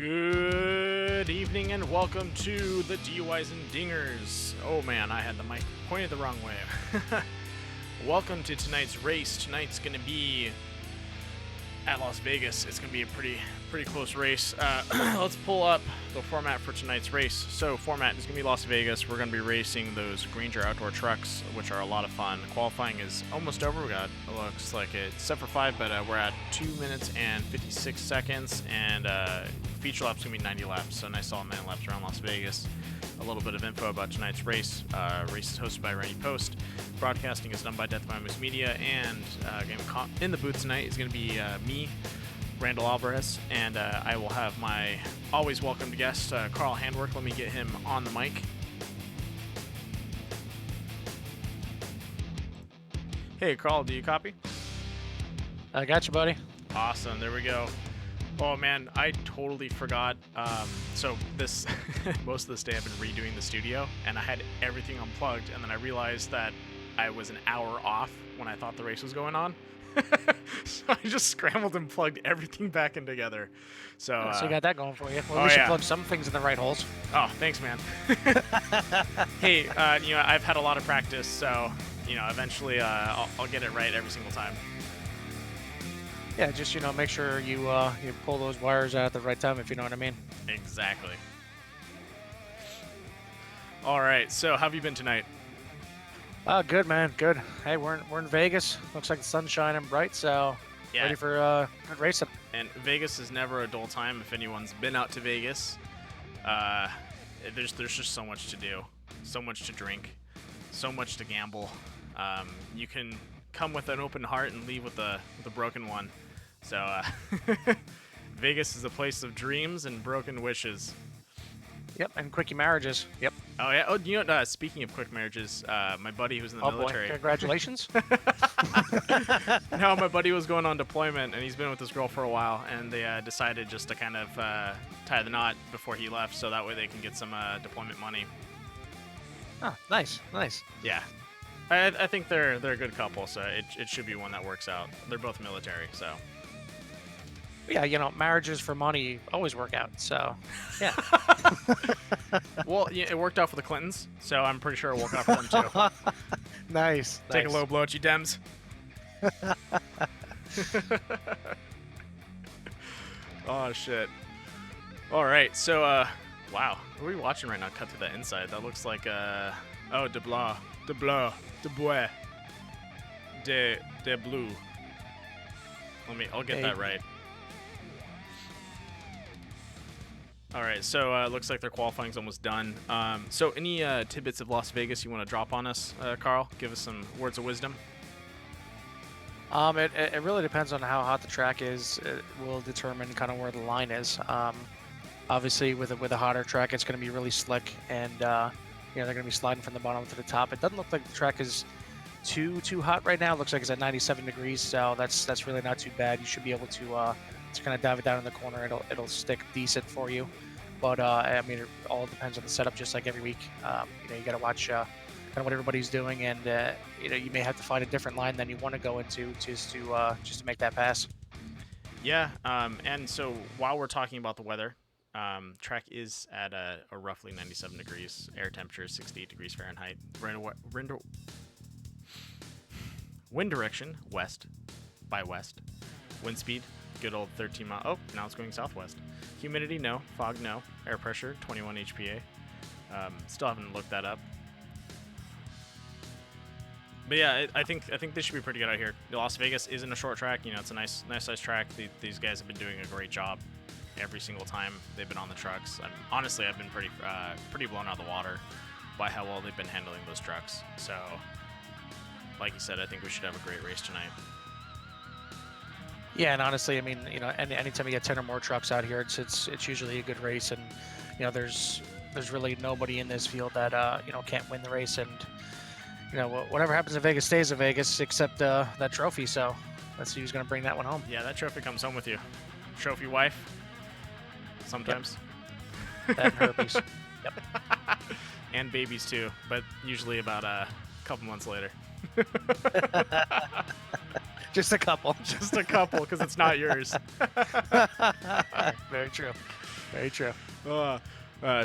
Good evening and welcome to the DUIs and Dingers. Oh man, I had the mic pointed the wrong way. Welcome to tonight's race. Tonight's going to be at Las Vegas. It's going to be a pretty close race. Let's pull up the format for tonight's race. So format is going to be Las Vegas. We're going to be racing those Granger outdoor trucks, which are a lot of fun. Qualifying is almost over. We got, it looks like it's set for 5, but we're at 2 minutes and 56 seconds, and feature lap's going to be 90 laps, so nice all 9 laps around Las Vegas. A little bit of info about tonight's race. Race is hosted by Randy Post. Broadcasting is done by Death by Moose Media, and in the booth tonight is going to be me, Randall Alvarez, and I will have my always welcomed guest, Carl Handwork. Let me get him on the mic. Hey, Carl, do you copy? I got you, buddy. Awesome, there we go. Oh man, I totally forgot. So this most of this day I've been redoing the studio, and I had everything unplugged, and then I realized that I was an hour off when I thought the race was going on. So I just scrambled and plugged everything back in together. So you got that going for you. Well, we should plug some things in the right holes. Oh, thanks, man. Hey, I've had a lot of practice, so eventually I'll get it right every single time. Yeah, just make sure you pull those wires out at the right time, if you know what I mean. Exactly. All right. So, how have you been tonight? Good, man. Good. Hey, we're in Vegas. Looks like the sun's shining bright, so yeah. Ready for good racing. And Vegas is never a dull time. If anyone's been out to Vegas, there's just so much to do, so much to drink, so much to gamble. You can come with an open heart and leave with a broken one. So Vegas is a place of dreams and broken wishes. Yep, and quickie marriages. Yep. Oh yeah. Oh, speaking of quick marriages, my buddy who's in the military. Boy, congratulations. No, my buddy was going on deployment, and he's been with this girl for a while, and they decided just to kind of tie the knot before he left, so that way they can get some deployment money. Oh, nice. Yeah. I think they're a good couple, so it should be one that works out. They're both military, so. Yeah, marriages for money always work out, so, yeah. Well, yeah, it worked out for the Clintons, so I'm pretty sure it will work out for them, too. Nice. Take a low blow at you, Dems. Oh, shit. All right, so, wow. What are we watching right now? Cut to the inside. That looks like, oh, de Bois, de Blue. I'll get that right. All right, so looks like their qualifying's almost done. So any tidbits of Las Vegas you want to drop on us, Carl? Give us some words of wisdom. It really depends on how hot the track is. It will determine kind of where the line is. Obviously, with a hotter track, it's going to be really slick, and they're going to be sliding from the bottom to the top. It doesn't look like the track is too hot right now. It looks like it's at 97 degrees, so that's really not too bad. You should be able to kind of dive it down in the corner. It'll stick decent for you. But it all depends on the setup, just like every week. You got to watch kind of what everybody's doing, and you may have to find a different line than you want to go into just to make that pass. Yeah, and so while we're talking about the weather, track is at a roughly 97 degrees. Air temperature is 68 degrees Fahrenheit. Wind direction, west by west. Wind speed, good old 13 mile. Oh, now it's going southwest. Humidity, no. Fog, no. Air pressure, 21 HPA. Still haven't looked that up. But yeah, I think this should be pretty good out here. Las Vegas isn't a short track. It's a nice size track. These guys have been doing a great job every single time they've been on the trucks. Honestly, I've been pretty blown out of the water by how well they've been handling those trucks. So, like you said, I think we should have a great race tonight. Yeah, and honestly, anytime you get 10 or more trucks out here, it's usually a good race, and there's really nobody in this field that can't win the race, and whatever happens in Vegas stays in Vegas, except that trophy. So let's see who's going to bring that one home. Yeah, that trophy comes home with you. Trophy wife. Sometimes. Yep. That and herpes. Yep. And babies too, but usually about a couple months later. Just a couple. Just a couple, because it's not yours. Very true. Very true.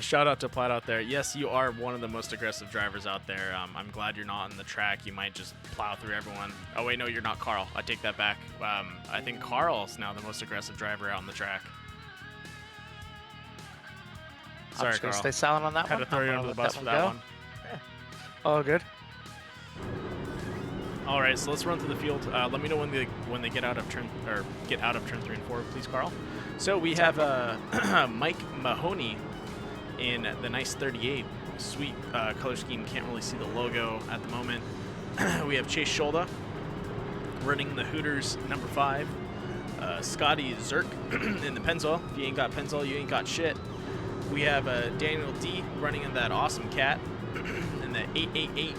Shout out to Platt out there. Yes, you are one of the most aggressive drivers out there. I'm glad you're not on the track. You might just plow through everyone. Oh, wait, no, you're not Carl. I take that back. I think Carl's now the most aggressive driver out on the track. I'm Sorry, just going to Carl. stay silent on that Had one. to throw you I'm under the gonna bus let for that that one one. go. Oh, good. All right, so let's run through the field. Let me know when they get out of turn 3 and 4, please, Carl. So we have Mike Mahoney in the nice 38. Sweet color scheme. Can't really see the logo at the moment. We have Chase Scholda running the Hooters number 5. Scotty Zerk in the Pennzoil. If you ain't got Pennzoil, you ain't got shit. We have Daniel D running in that awesome cat in the 888.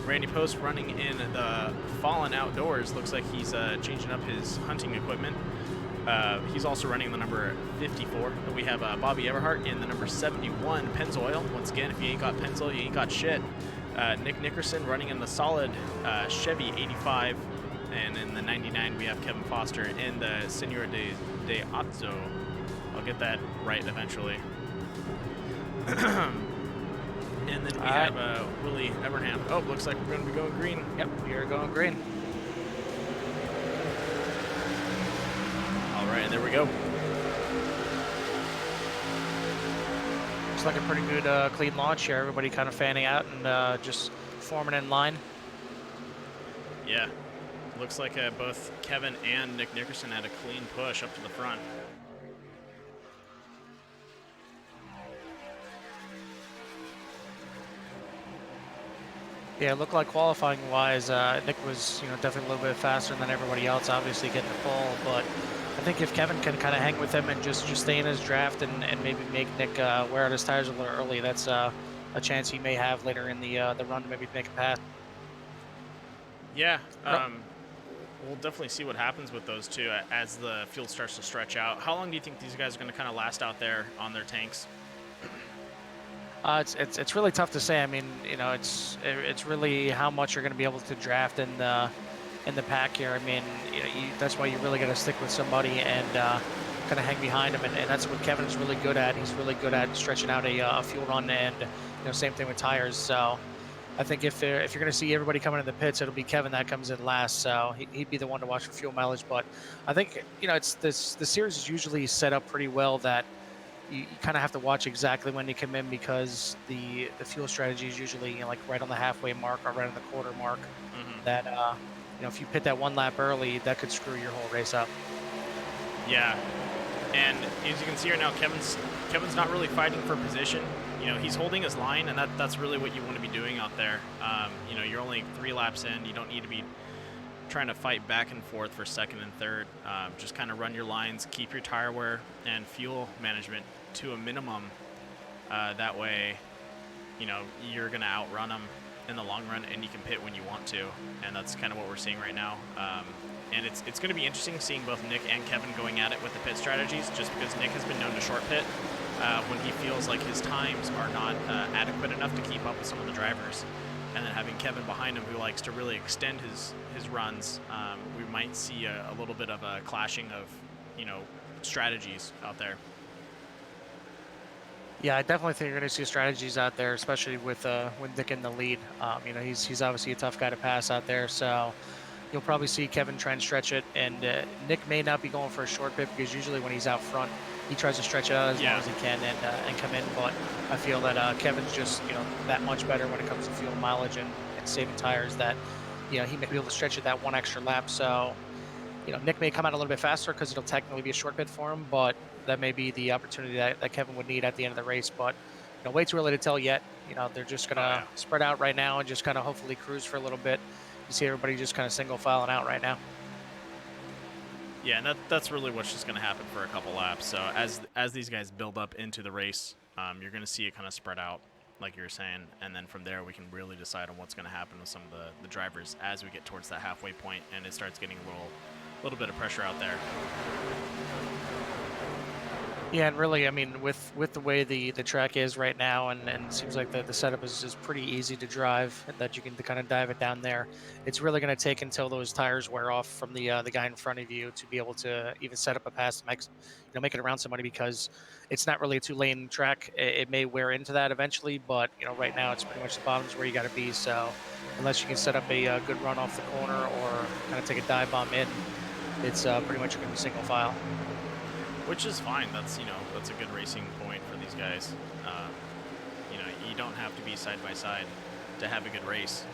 Randy Post running in the Fallen Outdoors. Looks like he's changing up his hunting equipment. He's also running the number 54. We have Bobby Everhart in the number 71 Pennzoil. Once again, if you ain't got Pennzoil, you ain't got shit. Nick Nickerson running in the solid Chevy 85. And in the 99, we have Kevin Foster in the Senor de Azzo. I'll get that right eventually. And then we have Willie Evernham. Oh, looks like we're going to be going green. Yep, you're going green. All right, and there we go. Looks like a pretty good clean launch here. Everybody kind of fanning out and just forming in line. Yeah. Looks like both Kevin and Nick Nickerson had a clean push up to the front. Yeah, it looked like qualifying-wise, Nick was, definitely a little bit faster than everybody else, obviously getting the pole. But I think if Kevin can kind of hang with him and just stay in his draft and maybe make Nick wear out his tires a little early, that's a chance he may have later in the run to maybe make a pass. Yeah, we'll definitely see what happens with those two as the field starts to stretch out. How long do you think these guys are going to kind of last out there on their tanks? It's really tough to say. I mean, it's really how much you're going to be able to draft in the pack here. I mean, that's why you really got to stick with somebody and kind of hang behind him, and that's what Kevin is really good at. He's really good at stretching out a fuel run, and same thing with tires. So I think if you're going to see everybody coming in the pits, it'll be Kevin that comes in last. So he'd be the one to watch for fuel mileage. But I think it's the series is usually set up pretty well that you kind of have to watch exactly when you come in, because the fuel strategy is usually like right on the halfway mark or right on the quarter mark. Mm-hmm. That if you pit that one lap early, that could screw your whole race up. Yeah. And as you can see right now, Kevin's not really fighting for position. He's holding his line, and that's really what you want to be doing out there. You're only 3 laps in. You don't need to be trying to fight back and forth for second and third. Just kind of run your lines, keep your tire wear and fuel management to a minimum. That way, you're going to outrun them in the long run, and you can pit when you want to. And that's kind of what we're seeing right now. And it's going to be interesting seeing both Nick and Kevin going at it with the pit strategies, just because Nick has been known to short pit when he feels like his times are not adequate enough to keep up with some of the drivers. And then having Kevin behind him who likes to really extend his runs, we might see a little bit of a clashing of, strategies out there. Yeah, I definitely think you're going to see strategies out there, especially with Nick in the lead. He's obviously a tough guy to pass out there, so you'll probably see Kevin try and stretch it, and Nick may not be going for a short pit, because usually when he's out front, he tries to stretch it out as long as he can and come in. But I feel that Kevin's just that much better when it comes to fuel mileage and saving tires, that he may be able to stretch it that one extra lap. So Nick may come out a little bit faster because it'll technically be a short pit for him, but that may be the opportunity that Kevin would need at the end of the race. But way too early to tell yet. They're just gonna spread out right now and just kind of hopefully cruise for a little bit. You see everybody just kind of single filing out right now. Yeah, and that's really what's just going to happen for a couple laps. So as these guys build up into the race, you're going to see it kind of spread out, like you were saying, and then from there we can really decide on what's going to happen with some of the drivers as we get towards that halfway point and it starts getting a little bit of pressure out there. Yeah, and really, I mean, with the way the track is right now, and it seems like the setup is pretty easy to drive, and that you can kind of dive it down there. It's really going to take until those tires wear off from the guy in front of you to be able to even set up a pass to make it around somebody, because it's not really a two-lane track. It may wear into that eventually, but right now it's pretty much the bottom's where you got to be. So unless you can set up a good run off the corner or kind of take a dive bomb in, it's pretty much going to be single file. Which is fine. That's that's a good racing point for these guys. Um, you don't have to be side by side to have a good race.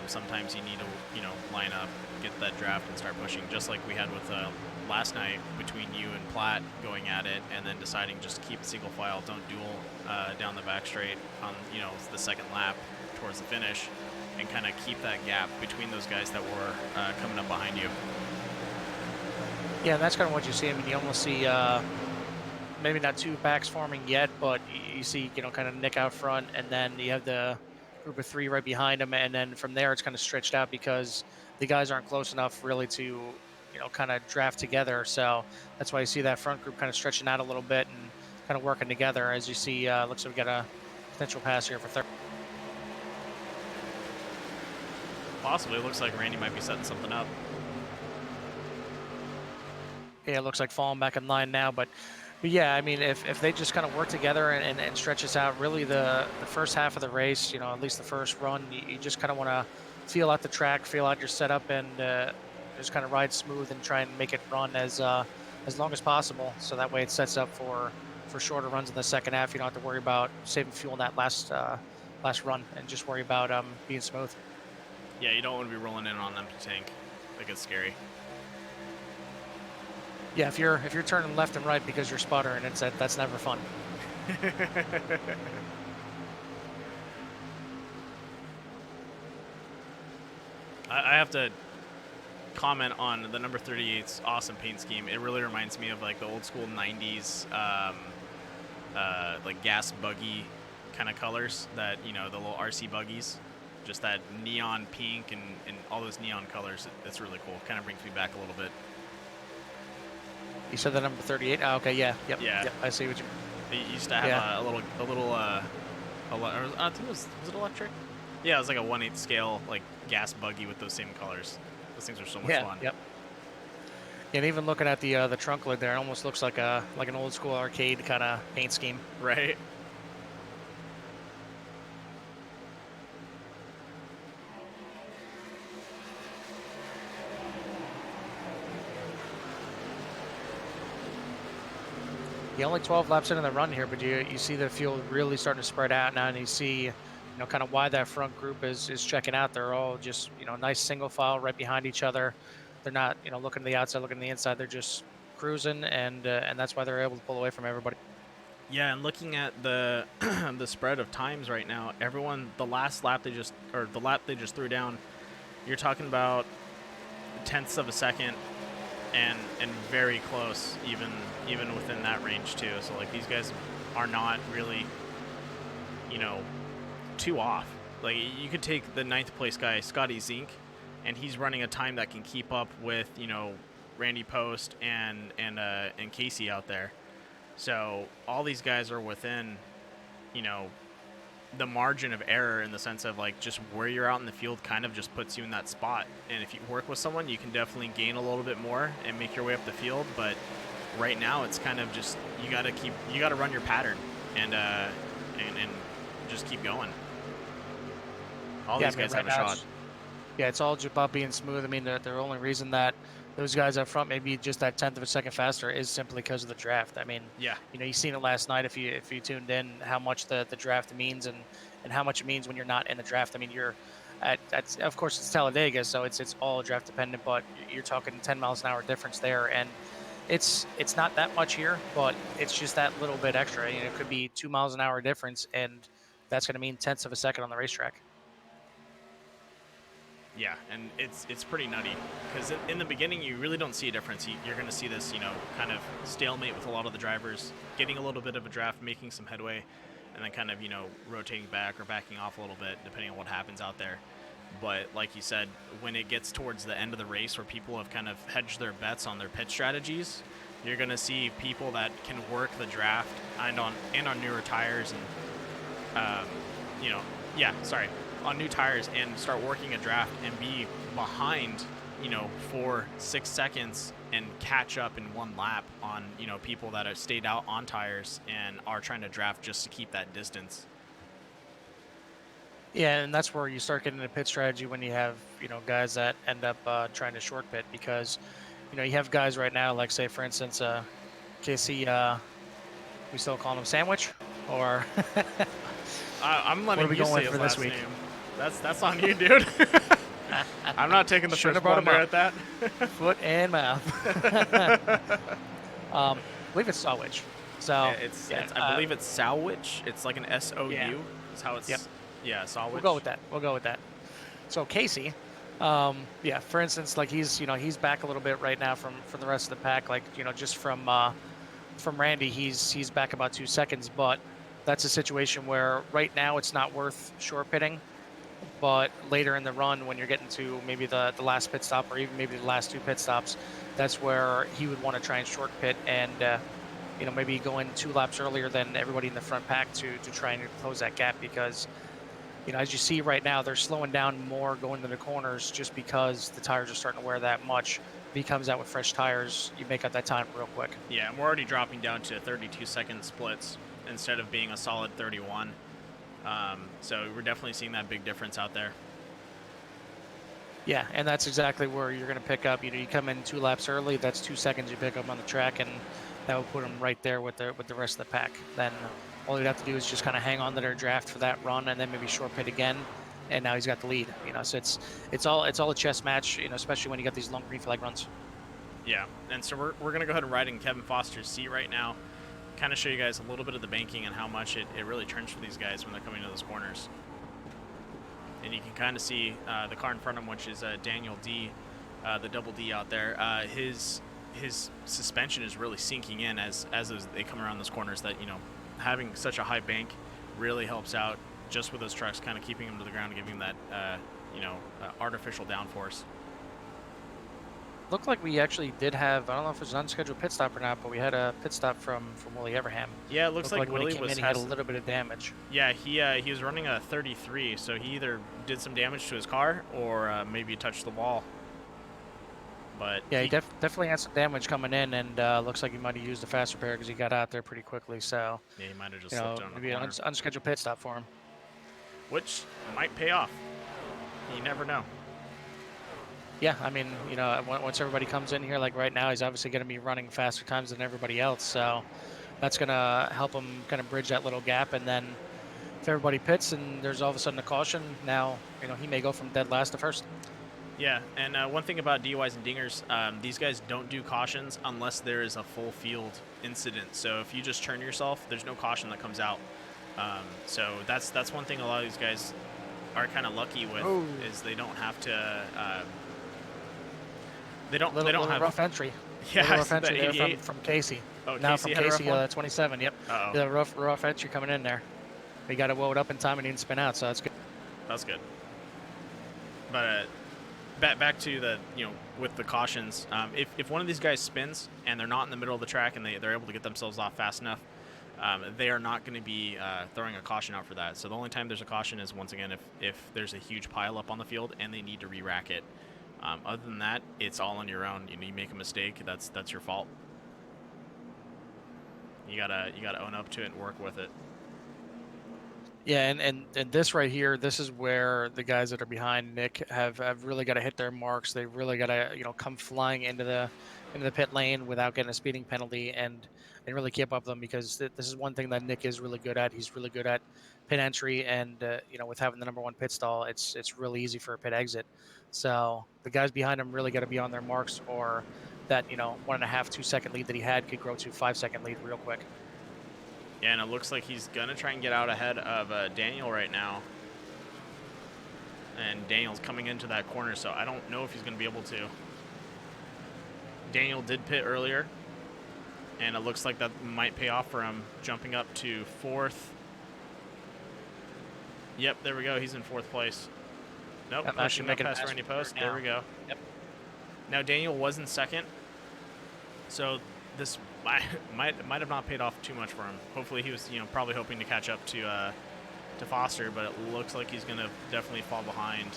Sometimes you need to line up, get that draft, and start pushing. Just like we had with last night between you and Platt going at it, and then deciding just to keep it single file, don't duel down the back straight on the second lap towards the finish, and kind of keep that gap between those guys that were coming up behind you. Yeah, and that's kind of what you see. I mean, you almost see maybe not two packs forming yet, but you see, kind of Nick out front, and then you have the group of three right behind him, and then from there it's kind of stretched out because the guys aren't close enough really to, kind of draft together. So that's why you see that front group kind of stretching out a little bit and kind of working together. As you see, looks like we got a potential pass here for third. Possibly, it looks like Randy might be setting something up. Yeah, it looks like falling back in line now, but yeah, I mean, if they just kind of work together and stretch this out, really the first half of the race, at least the first run, you just kind of want to feel out the track, feel out your setup, and just kind of ride smooth and try and make it run as long as possible. So that way it sets up for shorter runs in the second half. You don't have to worry about saving fuel in that last run, and just worry about being smooth. Yeah, you don't want to be rolling in on an empty tank. That gets scary. Yeah, if you're turning left and right because you're sputtering, that's never fun. I have to comment on the number 38's awesome paint scheme. It really reminds me of like the old school 90s like gas buggy kind of colors that, the little RC buggies. Just that neon pink and all those neon colors. It's really cool. Kind of brings me back a little bit. You said the number 38. Oh, okay, yeah, yep, Yeah. yep. I see what you. It used to have a little. I think was it electric? Yeah, it was like a 1/8 scale like gas buggy with those same colors. Those things are so much fun. Yep. And even looking at the trunk lid there, it almost looks like an old school arcade kind of paint scheme. Right. Yeah, only 12 laps into the run here, but you see the field really starting to spread out now, and you see, kind of why that front group is checking out. They're all just, nice single file right behind each other. They're not, looking to the outside, looking to the inside. They're just cruising, and that's why they're able to pull away from everybody. Yeah, and looking at the the spread of times right now, everyone the lap they just threw down, you're talking about tenths of a second, and very close, even within that range too. So like these guys are not really, too off. Like you could take the ninth place guy, Scotty Zink, and he's running a time that can keep up with Randy Post and Casey out there. So all these guys are within, the margin of error in the sense of like just where you're out in the field kind of just puts you in that spot. And if you work with someone, you can definitely gain a little bit more and make your way up the field. But right now it's kind of just you got to run your pattern and just keep going. All these guys have a shot. Yeah, it's all just about being smooth. I mean, the only reason that those guys up front maybe just that tenth of a second faster is simply because of the draft. I mean, Yeah. you seen it last night if you tuned in, how much the draft means, and how much it means when you're not in the draft. I mean, you're at of course it's Talladega, so it's all draft dependent, but you're talking 10 miles an hour difference there, and it's not that much here, but it's just that little bit extra. It could be 2 miles an hour difference, and that's going to mean tenths of a second on the racetrack. Yeah, and it's pretty nutty because in the beginning you really don't see a difference. You're going to see this, kind of stalemate with a lot of the drivers, getting a little bit of a draft, making some headway, and then kind of, rotating back or backing off a little bit depending on what happens out there. But like you said, when it gets towards the end of the race where people have kind of hedged their bets on their pit strategies, You're gonna see people that can work the draft and on newer tires and you know, yeah, sorry, on new tires and start working a draft and be behind, 4-6 seconds and catch up in one lap on, people that have stayed out on tires and are trying to draft just to keep that distance. Yeah, and that's where you start getting into pit strategy when you have, guys that end up trying to short pit because, you have guys right now, like say for instance, Casey, we still calling him Sandwich, or I'm what are letting we you going say with his for this last week? name. That's on you, dude. I'm not taking the Should first have brought him blunder up. at that. Foot and mouth. I believe it's Sawwich. So yeah, I believe it's Salwich. It's like an yeah, SOU. Is how yep. it's. Yeah, We'll Salwich. go with that. We'll go with that. So Casey, yeah, for instance, like he's back a little bit right now from the rest of the pack. Like just from Randy, he's back about 2 seconds. But that's a situation where right now it's not worth short pitting. But later in the run, when you're getting to maybe the last pit stop or even maybe the last two pit stops, that's where he would want to try and short pit and maybe go in 2 laps earlier than everybody in the front pack to try and close that gap because as you see right now, they're slowing down more going to the corners just because the tires are starting to wear that much. If he comes out with fresh tires, you make up that time real quick. Yeah, and we're already dropping down to 32-second splits instead of being a solid 31. So we're definitely seeing that big difference out there. Yeah, and that's exactly where you're going to pick up. You come in 2 laps early. That's 2 seconds you pick up on the track, and that will put them right there with the rest of the pack. Then all you'd have to do is just kind of hang on to their draft for that run, and then maybe short pit again. And now he's got the lead. So it's all a chess match. Especially when you got these long green flag runs. Yeah, and so we're gonna go ahead and ride in Kevin Foster's seat right now. Kind of show you guys a little bit of the banking and how much it really turns for these guys when they're coming to those corners. And you can kind of see the car in front of him, which is Daniel D, the double D out there. His suspension is really sinking in as they come around those corners. That having such a high bank really helps out just with those trucks, kind of keeping them to the ground, and giving them that artificial downforce. Looked like we actually did have, I don't know if it was an unscheduled pit stop or not, but we had a pit stop from Willie Everham. Yeah, it looks like when Willie he came in, he had a little bit of damage. Yeah, he was running a 33, so he either did some damage to his car or maybe touched the wall. But yeah, he definitely had some damage coming in, and looks like he might have used a fast repair because he got out there pretty quickly. So yeah, he might have just slipped on the maybe corner. an unscheduled pit stop for him, which might pay off. You never know. Yeah, I mean, once everybody comes in here, like right now, he's obviously going to be running faster times than everybody else. So that's going to help him kind of bridge that little gap. And then if everybody pits and there's all of a sudden a caution, now, he may go from dead last to first. Yeah, and one thing about DUIs and dingers, these guys don't do cautions unless there is a full field incident. So if you just turn yourself, there's no caution that comes out. So that's one thing a lot of these guys are kind of lucky with is they don't have to. They don't have rough entry. Yeah, rough entry there from Casey. Oh, now Casey from had Casey, 27. Yep. Uh-oh. The rough entry coming in there. He got it woed up in time and he didn't spin out, so that's good. That's good. But back to the with the cautions, if one of these guys spins and they're not in the middle of the track and they're able to get themselves off fast enough, they are not going to be throwing a caution out for that. So the only time there's a caution is once again if there's a huge pile up on the field and they need to re-rack it. Other than that, it's all on your own. You make a mistake, that's your fault. You gotta own up to it and work with it. Yeah, and this right here, this is where the guys that are behind Nick have really got to hit their marks. They've really got to come flying into the pit lane without getting a speeding penalty and really keep up with them because this is one thing that Nick is really good at. He's really good at pit entry and with having the #1 pit stall, it's really easy for a pit exit. So the guys behind him really got to be on their marks, or that 1.5, 2 second lead that he had could grow to 5 second lead real quick. Yeah, and it looks like he's going to try and get out ahead of Daniel right now. And Daniel's coming into that corner, so I don't know if he's going to be able to. Daniel did pit earlier, and it looks like that might pay off for him, jumping up to 4th. Yep, there we go. He's in 4th place. Nope, pushing up past Randy Post. There we go. Yep. Now Daniel was in 2nd, so this might have not paid off too much for him. Hopefully he was, probably hoping to catch up to Foster, but it looks like he's gonna definitely fall behind.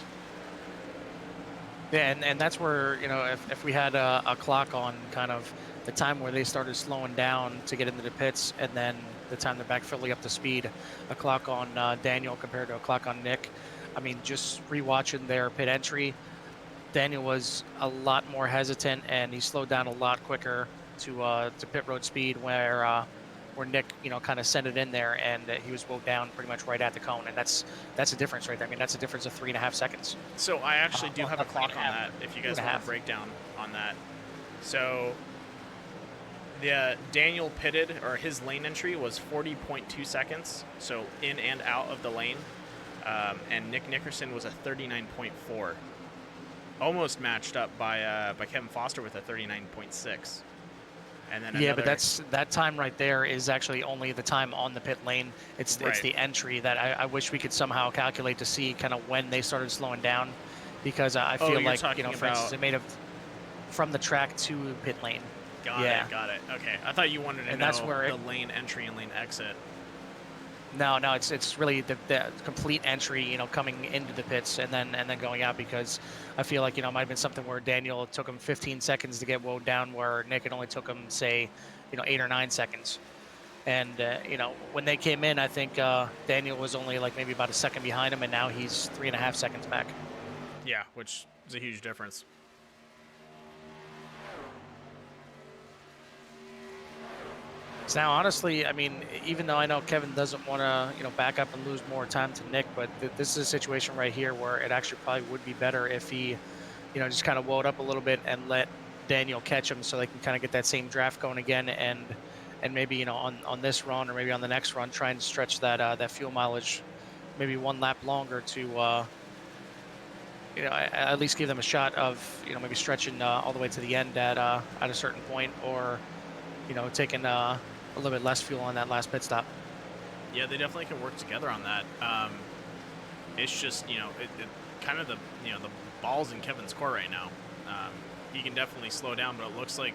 Yeah, and that's where, if we had a clock on kind of the time where they started slowing down to get into the pits, and then the time they're back fully up to speed, a clock on Daniel compared to a clock on Nick. I mean, just rewatching their pit entry, Daniel was a lot more hesitant, and he slowed down a lot quicker to pit road speed, where Nick, kind of sent it in there, and he was slowed down pretty much right at the cone, and that's a difference right there. I mean, that's a difference of 3.5 seconds. So I actually do have a clock on 3.5, that, if you guys want a breakdown on that. So the Daniel pitted, or his lane entry was 40.2 seconds, so in and out of the lane, and Nick Nickerson was a 39.4. Almost matched up by Kevin Foster with a 39.6. And then yeah, but that time right there is actually only the time on the pit lane. It's the entry that I wish we could somehow calculate to see kind of when they started slowing down, because I feel like, for instance, it made it from the track to pit lane. Got it. Okay, I thought you wanted to know that's where the lane entry and lane exit. No, it's really the complete entry, coming into the pits and then going out, because I feel like, it might have been something where Daniel, it took him 15 seconds to get woed down, where Nick, it only took him, say, 8 or 9 seconds. And, when they came in, I think Daniel was only like maybe about a second behind him, and now he's 3.5 seconds back. Yeah, which is a huge difference. So now, honestly, I mean, even though I know Kevin doesn't want to, back up and lose more time to Nick, but this is a situation right here where it actually probably would be better if he, just kind of woed up a little bit and let Daniel catch him, so they can kind of get that same draft going again, and maybe, on this run or maybe on the next run, try and stretch that fuel mileage maybe one lap longer to, at least give them a shot of, maybe stretching all the way to the end at a certain point, or, taking a little bit less fuel on that last pit stop. Yeah, they definitely can work together on that. It's just, it kind of the ball's in Kevin's court right now. He can definitely slow down, but it looks like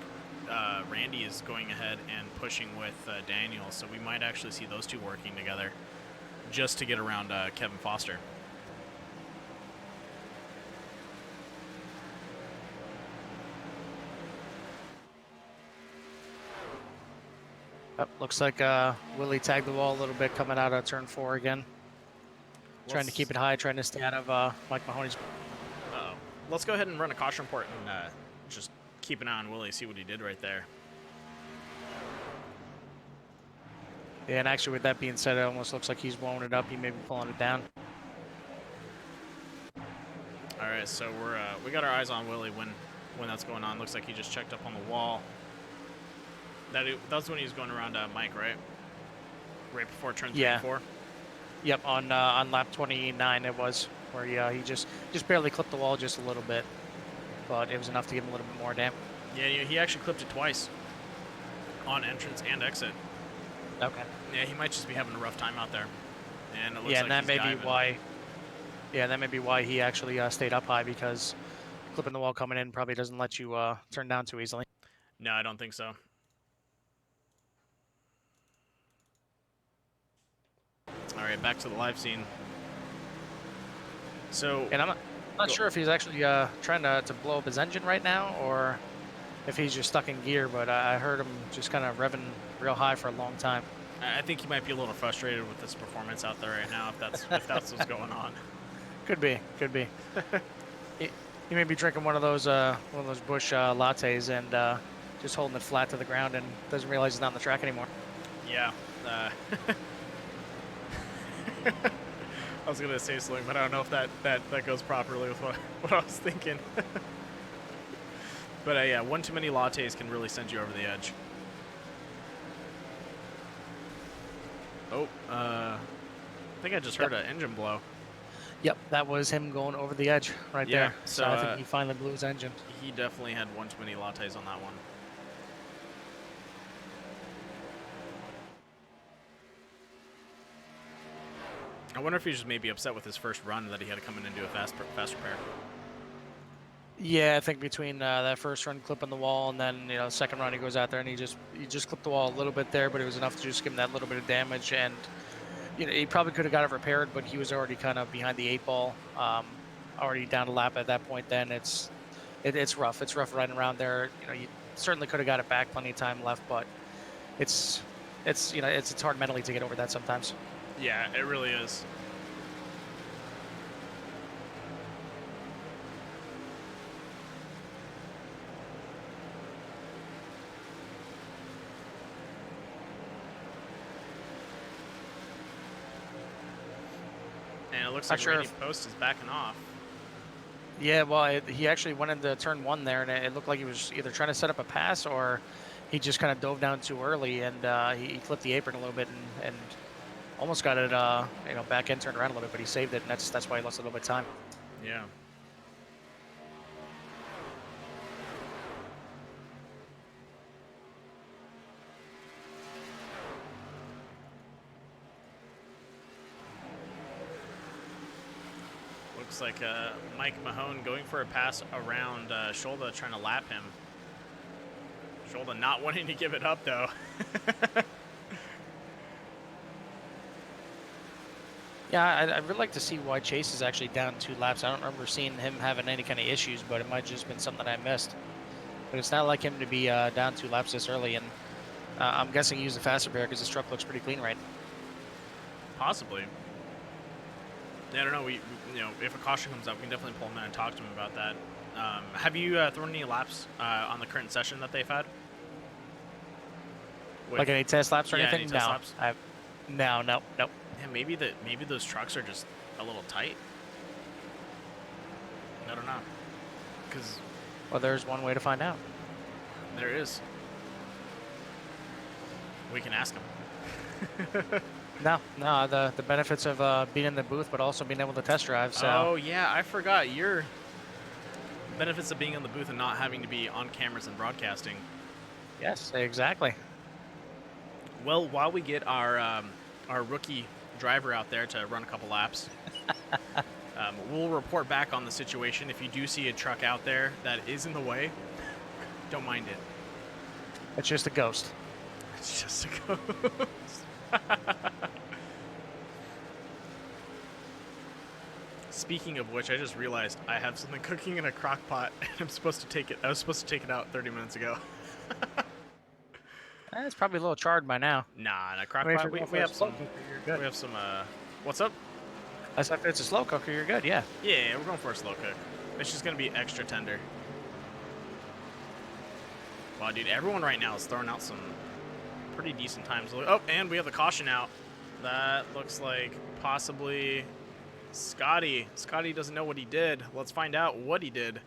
Randy is going ahead and pushing with Daniel, so we might actually see those two working together just to get around Kevin Foster. Looks like Willie tagged the wall a little bit coming out of turn 4 again. Trying to keep it high, trying to stay out of Mike Mahoney's. Uh-oh. Let's go ahead and run a caution report and just keep an eye on Willie, see what he did right there. Yeah, and actually, with that being said, it almost looks like he's blowing it up. He may be pulling it down. All right, so we got our eyes on Willie when that's going on. Looks like he just checked up on the wall. That's when he was going around Mike, right? Right before turn 3 and 4? Yep, on lap 29 it was, where he just barely clipped the wall just a little bit, but it was enough to give him a little bit more damp. Yeah, he actually clipped it twice, on entrance and exit. Okay. Yeah, he might just be having a rough time out there, and it looks yeah, like and that he's may diving. be why. Yeah, that may be why he actually stayed up high, because clipping the wall coming in probably doesn't let you turn down too easily. No, I don't think so. All right, back to the live scene. So, and I'm not sure if he's actually trying to blow up his engine right now, or if he's just stuck in gear, but I heard him just kind of revving real high for a long time. I think he might be a little frustrated with this performance out there right now, if that's what's going on. Could be. He may be drinking one of those Busch lattes and just holding it flat to the ground and doesn't realize he's not on the track anymore. Yeah. I was gonna say something, but I don't know if that goes properly with what I was thinking. But yeah, one too many lattes can really send you over the edge. Oh, I think I just heard an engine blow. Yep, that was him going over the edge right there. So I think he finally blew his engine. He definitely had one too many lattes on that one. I wonder if he's just maybe upset with his first run that he had to come in and do a fast repair. Yeah, I think between that first run clipping the wall and then second run he goes out there and he just clipped the wall a little bit there, but it was enough to just give him that little bit of damage. And he probably could have got it repaired, but he was already kind of behind the eight ball, already down a lap at that point. Then it's rough. It's rough riding around there. You certainly could have got it back, plenty of time left, but it's it's hard mentally to get over that sometimes. Yeah, it really is. And it looks Not like sure Randy if Post is backing off. Yeah, well, he actually went into turn one there, and it looked like he was either trying to set up a pass or he just kind of dove down too early, and he clipped the apron a little bit and almost got it, back end turned around a little bit, but he saved it, and that's why he lost a little bit of time. Yeah. Looks like Mike Mahone going for a pass around Scholda, trying to lap him. Scholda not wanting to give it up, though. Yeah, I'd really like to see why Chase is actually down 2 laps. I don't remember seeing him having any kind of issues, but it might have just been something I missed. But it's not like him to be down 2 laps this early, and I'm guessing he used the fast repair because his truck looks pretty clean right now. Possibly. Yeah, I don't know. We if a caution comes up, we can definitely pull him in and talk to him about that. Have you thrown any laps on the current session that they've had? Like any test laps or Yeah, anything? any test No, laps? no. Yeah, maybe those trucks are just a little tight. I don't know. Because Well, there's one way to find out. there is. We can ask him. No, the benefits of being in the booth, but also being able to test drive. So Oh, yeah, I forgot. Your benefits of being in the booth and not having to be on cameras and broadcasting. yes, exactly. Well, while we get our rookie driver out there to run a couple laps, we'll report back on the situation. If you do see a truck out there that is in the way, don't mind it. It's just a ghost. It's just a ghost. Speaking of which, I just realized I have something cooking in a crock pot, and I was supposed to take it out 30 minutes ago. It's probably a little charred by now. Nah, in a crock I mean, if pot, you're going we for a have slow some. cooker, you're good. We have some. What's up? I said if it's a slow cooker, you're good. Yeah. Yeah, we're going for a slow cook. It's just gonna be extra tender. Wow, dude, everyone right now is throwing out some pretty decent times. Oh, and we have the caution out. That looks like possibly Scotty. Scotty doesn't know what he did. Let's find out what he did.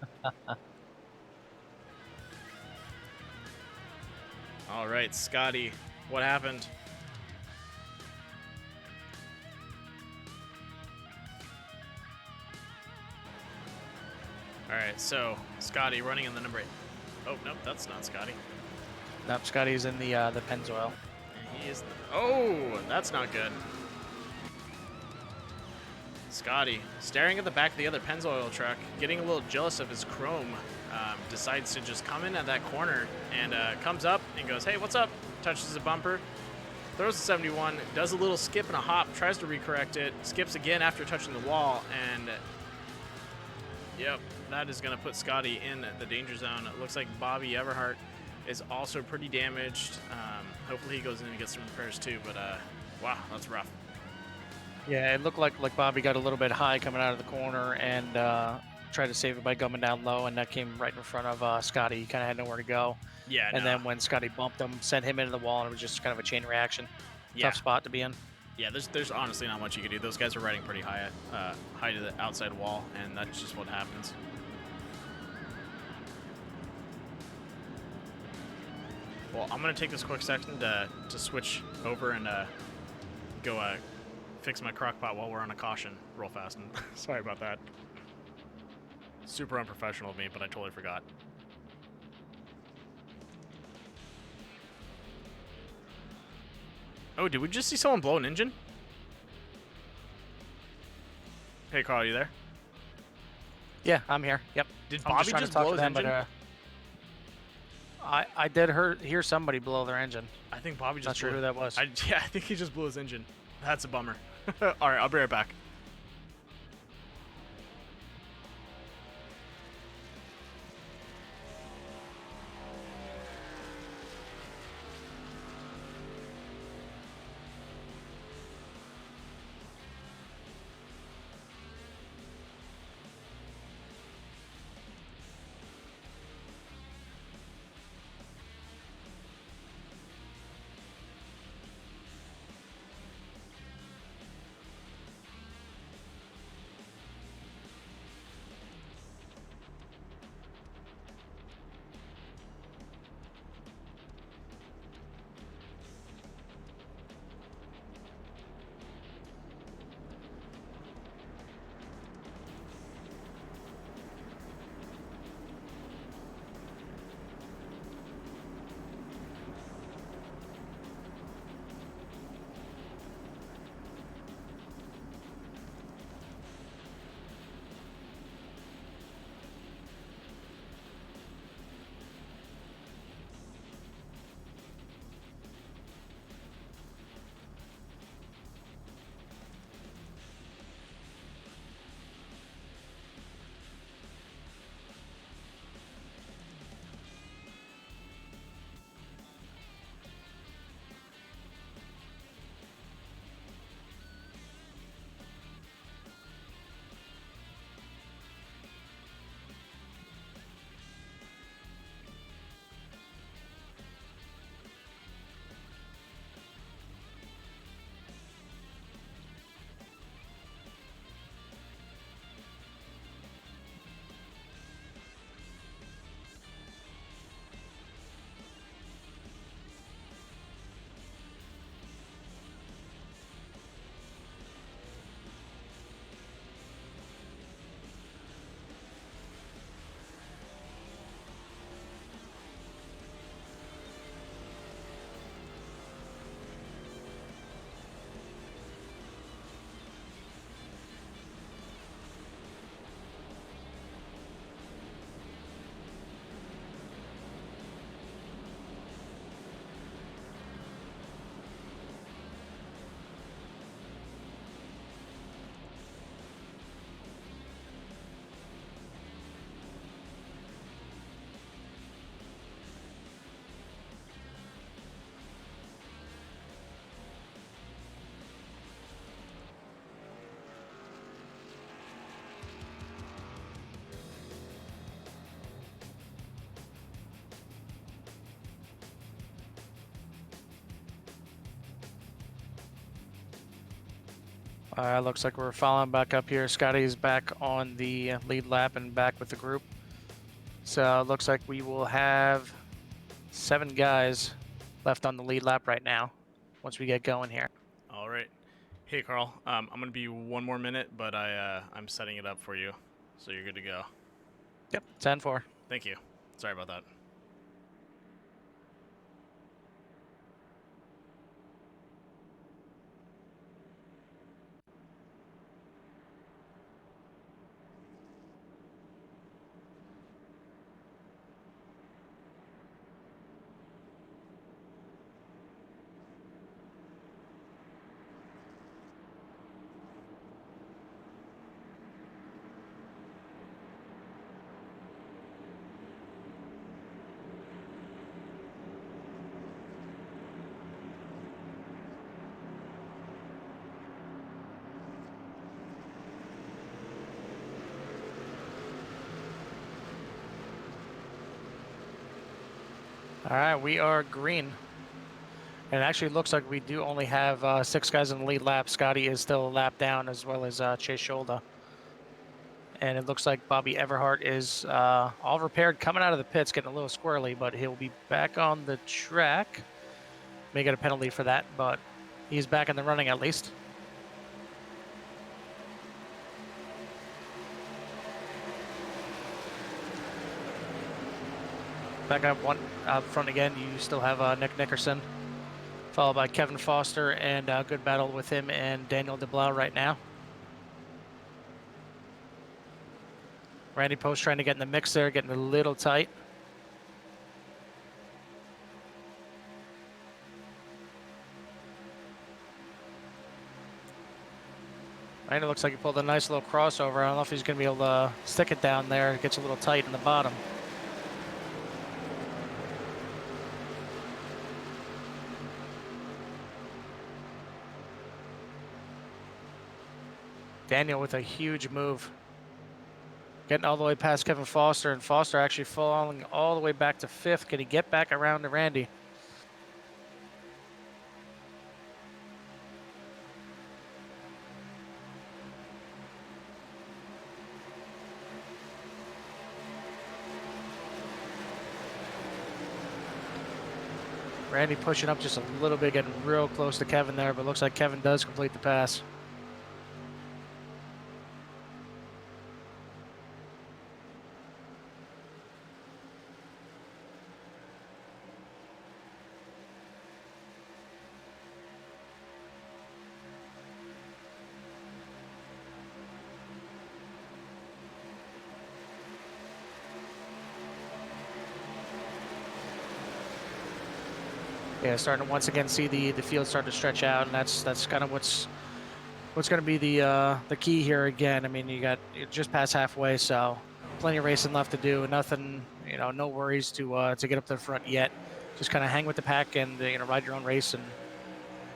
All right, Scotty, what happened? All right, so Scotty running in the number 8. Oh, nope, that's not Scotty. Nope, Scotty's in the Pennzoil. And he is. Oh, that's not good. Scotty, staring at the back of the other Pennzoil truck, getting a little jealous of his chrome, decides to just come in at that corner and comes up and goes, "Hey, what's up?" Touches the bumper, throws the 71, does a little skip and a hop, tries to recorrect it, skips again after touching the wall, and yep, that is going to put Scotty in the danger zone. It looks like Bobby Everhart is also pretty damaged. Hopefully he goes in and gets some repairs too, but wow, that's rough. Yeah, it looked like Bobby got a little bit high coming out of the corner and tried to save it by coming down low, and that came right in front of Scotty. He kind of had nowhere to go. Yeah, And no. then when Scotty bumped him, sent him into the wall, and it was just kind of a chain reaction. Yeah. Tough spot to be in. Yeah, there's honestly not much you can do. Those guys are riding pretty high to the outside wall, and that's just what happens. Well, I'm going to take this quick second to switch over and go fix my crock pot while we're on a caution real fast. And sorry about that. Super unprofessional of me, but I totally forgot. Oh, did we just see someone blow an engine? Hey, Carl, you there? Yeah, I'm here. Yep. Did I'm just Bobby trying to just talk blow to his them, engine? but I did hear somebody blow their engine. I think Bobby just Not sure blew. who that was. Yeah, I think he just blew his engine. That's a bummer. All right, I'll be right back. Looks like we're following back up here. Scotty's back on the lead lap and back with the group. So it looks like we will have 7 guys left on the lead lap right now once we get going here. All right. Hey, Carl. I'm gonna be 1 more minute, but I'm setting it up for you, so you're good to go. Yep, 10-4. Thank you. Sorry about that. All right, we are green. And it actually looks like we do only have 6 guys in the lead lap. Scotty is still a lap down, as well as Chase Scholda. And it looks like Bobby Everhart is all repaired, coming out of the pits, getting a little squirrely, but he'll be back on the track. May get a penalty for that, but he's back in the running at least. Back up front again, you still have Nick Nickerson, followed by Kevin Foster, and good battle with him and Daniel DeBlau right now. Randy Post trying to get in the mix there, getting a little tight. Randy looks like he pulled a nice little crossover. I don't know if he's going to be able to stick it down there. It gets a little tight in the bottom. Daniel with a huge move. Getting all the way past Kevin Foster, and Foster actually falling all the way back to 5th. Can he get back around to Randy? Randy pushing up just a little bit, getting real close to Kevin there, but looks like Kevin does complete the pass. Yeah, starting to once again see the field start to stretch out, and that's kind of what's going to be the key here again. I mean, you're just past halfway, so plenty of racing left to do. Nothing, no worries to get up to the front yet. Just kind of hang with the pack and ride your own race. And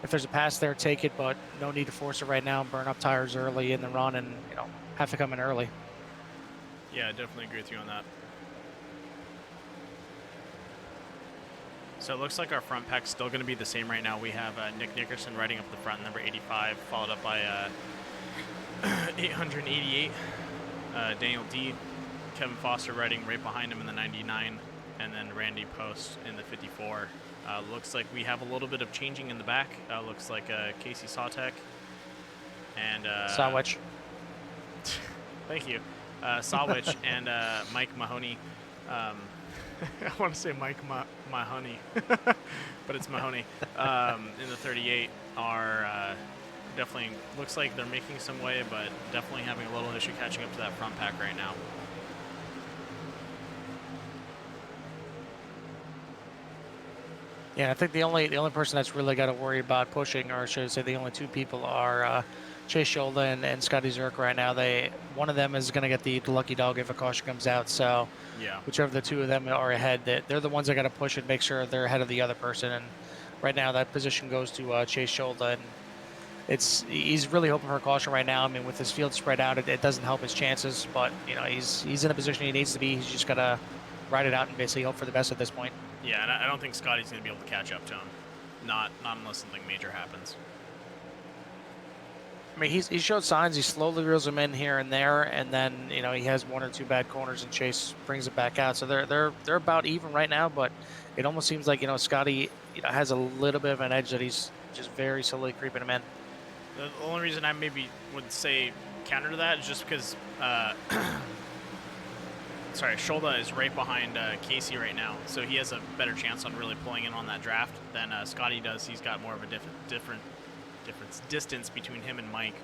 if there's a pass there, take it, but no need to force it right now and burn up tires early in the run, and have to come in early. Yeah, I definitely agree with you on that. So it looks like our front pack's still going to be the same right now. We have Nick Nickerson riding up the front, number 85, followed up by 888, Daniel D. Kevin Foster riding right behind him in the 99, and then Randy Post in the 54. Looks like we have a little bit of changing in the back. Looks like Casey Sawtek and... Sawwich. Thank you. Sawwich and Mike Mahoney. I want to say Mike Mahoney, but it's Mahoney. In the 38 are definitely, looks like they're making some way, but definitely having a little issue catching up to that front pack right now. Yeah, I think the only person that's really got to worry about pushing, or should I say the only two people, are Chase Scholda and Scotty Zerk right now. One of them is going to get the lucky dog if a caution comes out. So yeah, whichever the two of them are ahead, they're the ones that got to push and make sure they're ahead of the other person. And right now that position goes to Chase Scholda, and he's really hoping for a caution right now. I mean, with his field spread out, it doesn't help his chances, but he's in a position he needs to be. He's just got to ride it out and basically hope for the best at this point. Yeah, and I don't think Scotty's going to be able to catch up to him. Not unless something major happens. I mean, he showed signs. He slowly reels him in here and there, and then he has one or two bad corners, and Chase brings it back out. So they're about even right now, but it almost seems like Scotty has a little bit of an edge that he's just very slowly creeping him in. The only reason I maybe would say counter to that is just because Scholda is right behind Casey right now, so he has a better chance on really pulling in on that draft than Scotty does. He's got more of a different distance between him and Mike.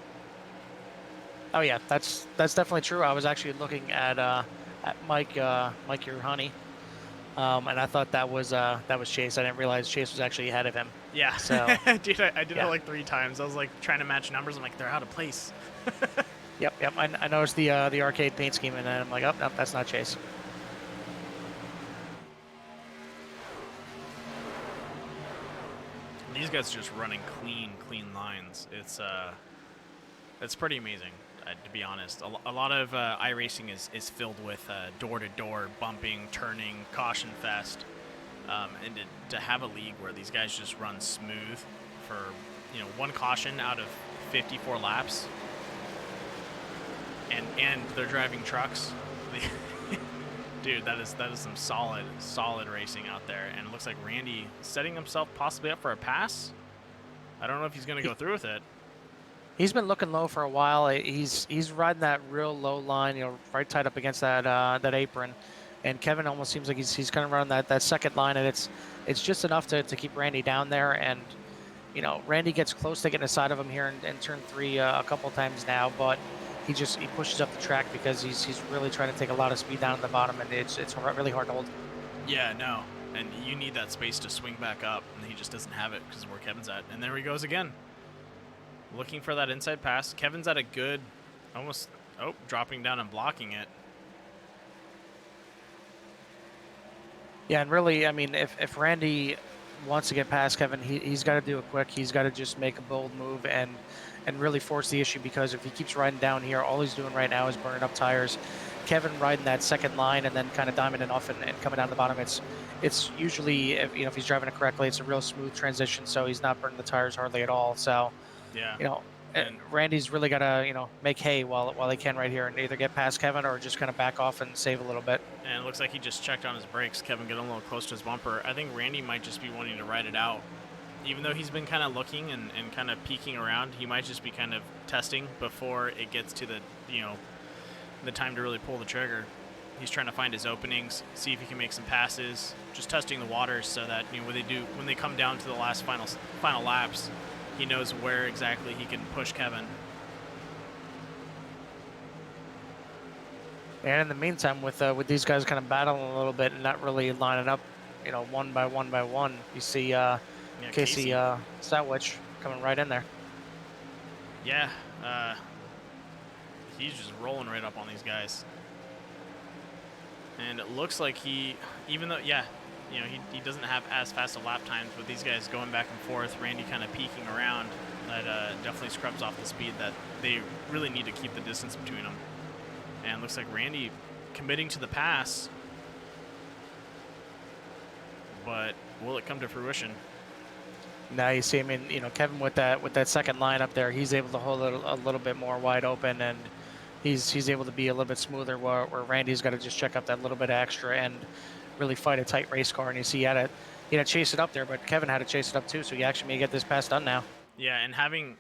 Oh yeah, that's definitely true. I was actually looking at Mike your honey, and I thought that was Chase. I didn't realize Chase was actually ahead of him. Yeah. So dude, I did it like 3 times. I was like trying to match numbers. I'm like, they're out of place. Yep. I noticed the arcade paint scheme, and then I'm like, oh no, that's not Chase. These guys are just running clean lines. It's pretty amazing, to be honest. A lot of iRacing is filled with door-to-door bumping, turning, caution fest, and to have a league where these guys just run smooth for one caution out of 54 laps, and they're driving trucks. Dude, that is some solid racing out there, and it looks like Randy setting himself possibly up for a pass. I don't know if he's going to go through with it. He's been looking low for a while. He's riding that real low line, right tied up against that apron, and Kevin almost seems like he's kind of running that second line, and it's just enough to keep Randy down there. And Randy gets close to getting a side of him here in turn 3 a couple times now, but he pushes up the track because he's really trying to take a lot of speed down at the bottom, and it's really hard to hold. Yeah, no. And you need that space to swing back up, and he just doesn't have it because of where Kevin's at. And there he goes again. Looking for that inside pass. Kevin's at a good, almost, dropping down and blocking it. Yeah, and really, I mean, if Randy wants to get past Kevin, he's got to do it quick. He's got to just make a bold move and really force the issue, because if he keeps riding down here, all he's doing right now is burning up tires. Kevin riding that second line and then kind of diamonding off and coming down the bottom. It's usually, if he's driving it correctly, it's a real smooth transition, so he's not burning the tires hardly at all. So, Yeah. And Randy's really got to, make hay while he can right here, and either get past Kevin or just kind of back off and save a little bit. And it looks like he just checked on his brakes. Kevin getting a little close to his bumper. I think Randy might just be wanting to ride it out. Even though he's been kind of looking and kind of peeking around, he might just be kind of testing before it gets to the time to really pull the trigger. He's trying to find his openings, see if he can make some passes, just testing the waters so that when they come down to the last final laps, he knows where exactly he can push Kevin. And in the meantime, with these guys kind of battling a little bit and not really lining up, one by one, you see Casey Sawich coming right in there. Yeah, he's just rolling right up on these guys. And it looks like he doesn't have as fast of lap times, but these guys going back and forth, Randy kind of peeking around, that definitely scrubs off the speed that they really need to keep the distance between them. And looks like Randy committing to the pass, but will it come to fruition? Now you see, I mean, Kevin with that second line up there, he's able to hold it a little bit more wide open, and he's able to be a little bit smoother, where Randy's got to just check up that little bit extra and really fight a tight race car. And you see he had to chase it up there, but Kevin had to chase it up too, so he actually may get this pass done now. Yeah, and having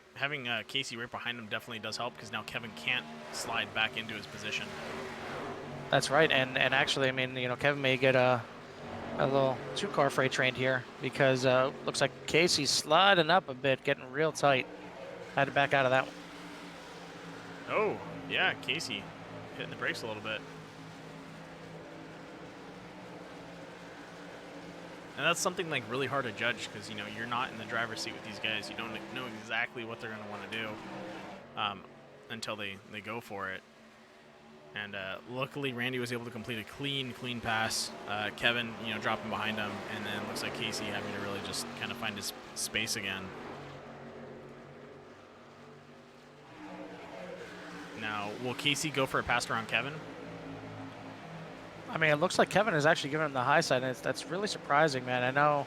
Casey right behind him definitely does help, because now Kevin can't slide back into his position. That's right, and actually, I mean, Kevin may get a little two-car freight train here, because looks like Casey's sliding up a bit, getting real tight. Had to back out of that one. Oh, yeah, Casey hitting the brakes a little bit. And that's something like really hard to judge, because you're not in the driver's seat with these guys. You don't know exactly what they're going to want to do until they go for it. And luckily, Randy was able to complete a clean pass. Kevin, dropping behind him, and then it looks like Casey having to really just kind of find his space again. Now, will Casey go for a pass around Kevin? I mean, it looks like Kevin is actually giving him the high side, and that's really surprising, man. I know,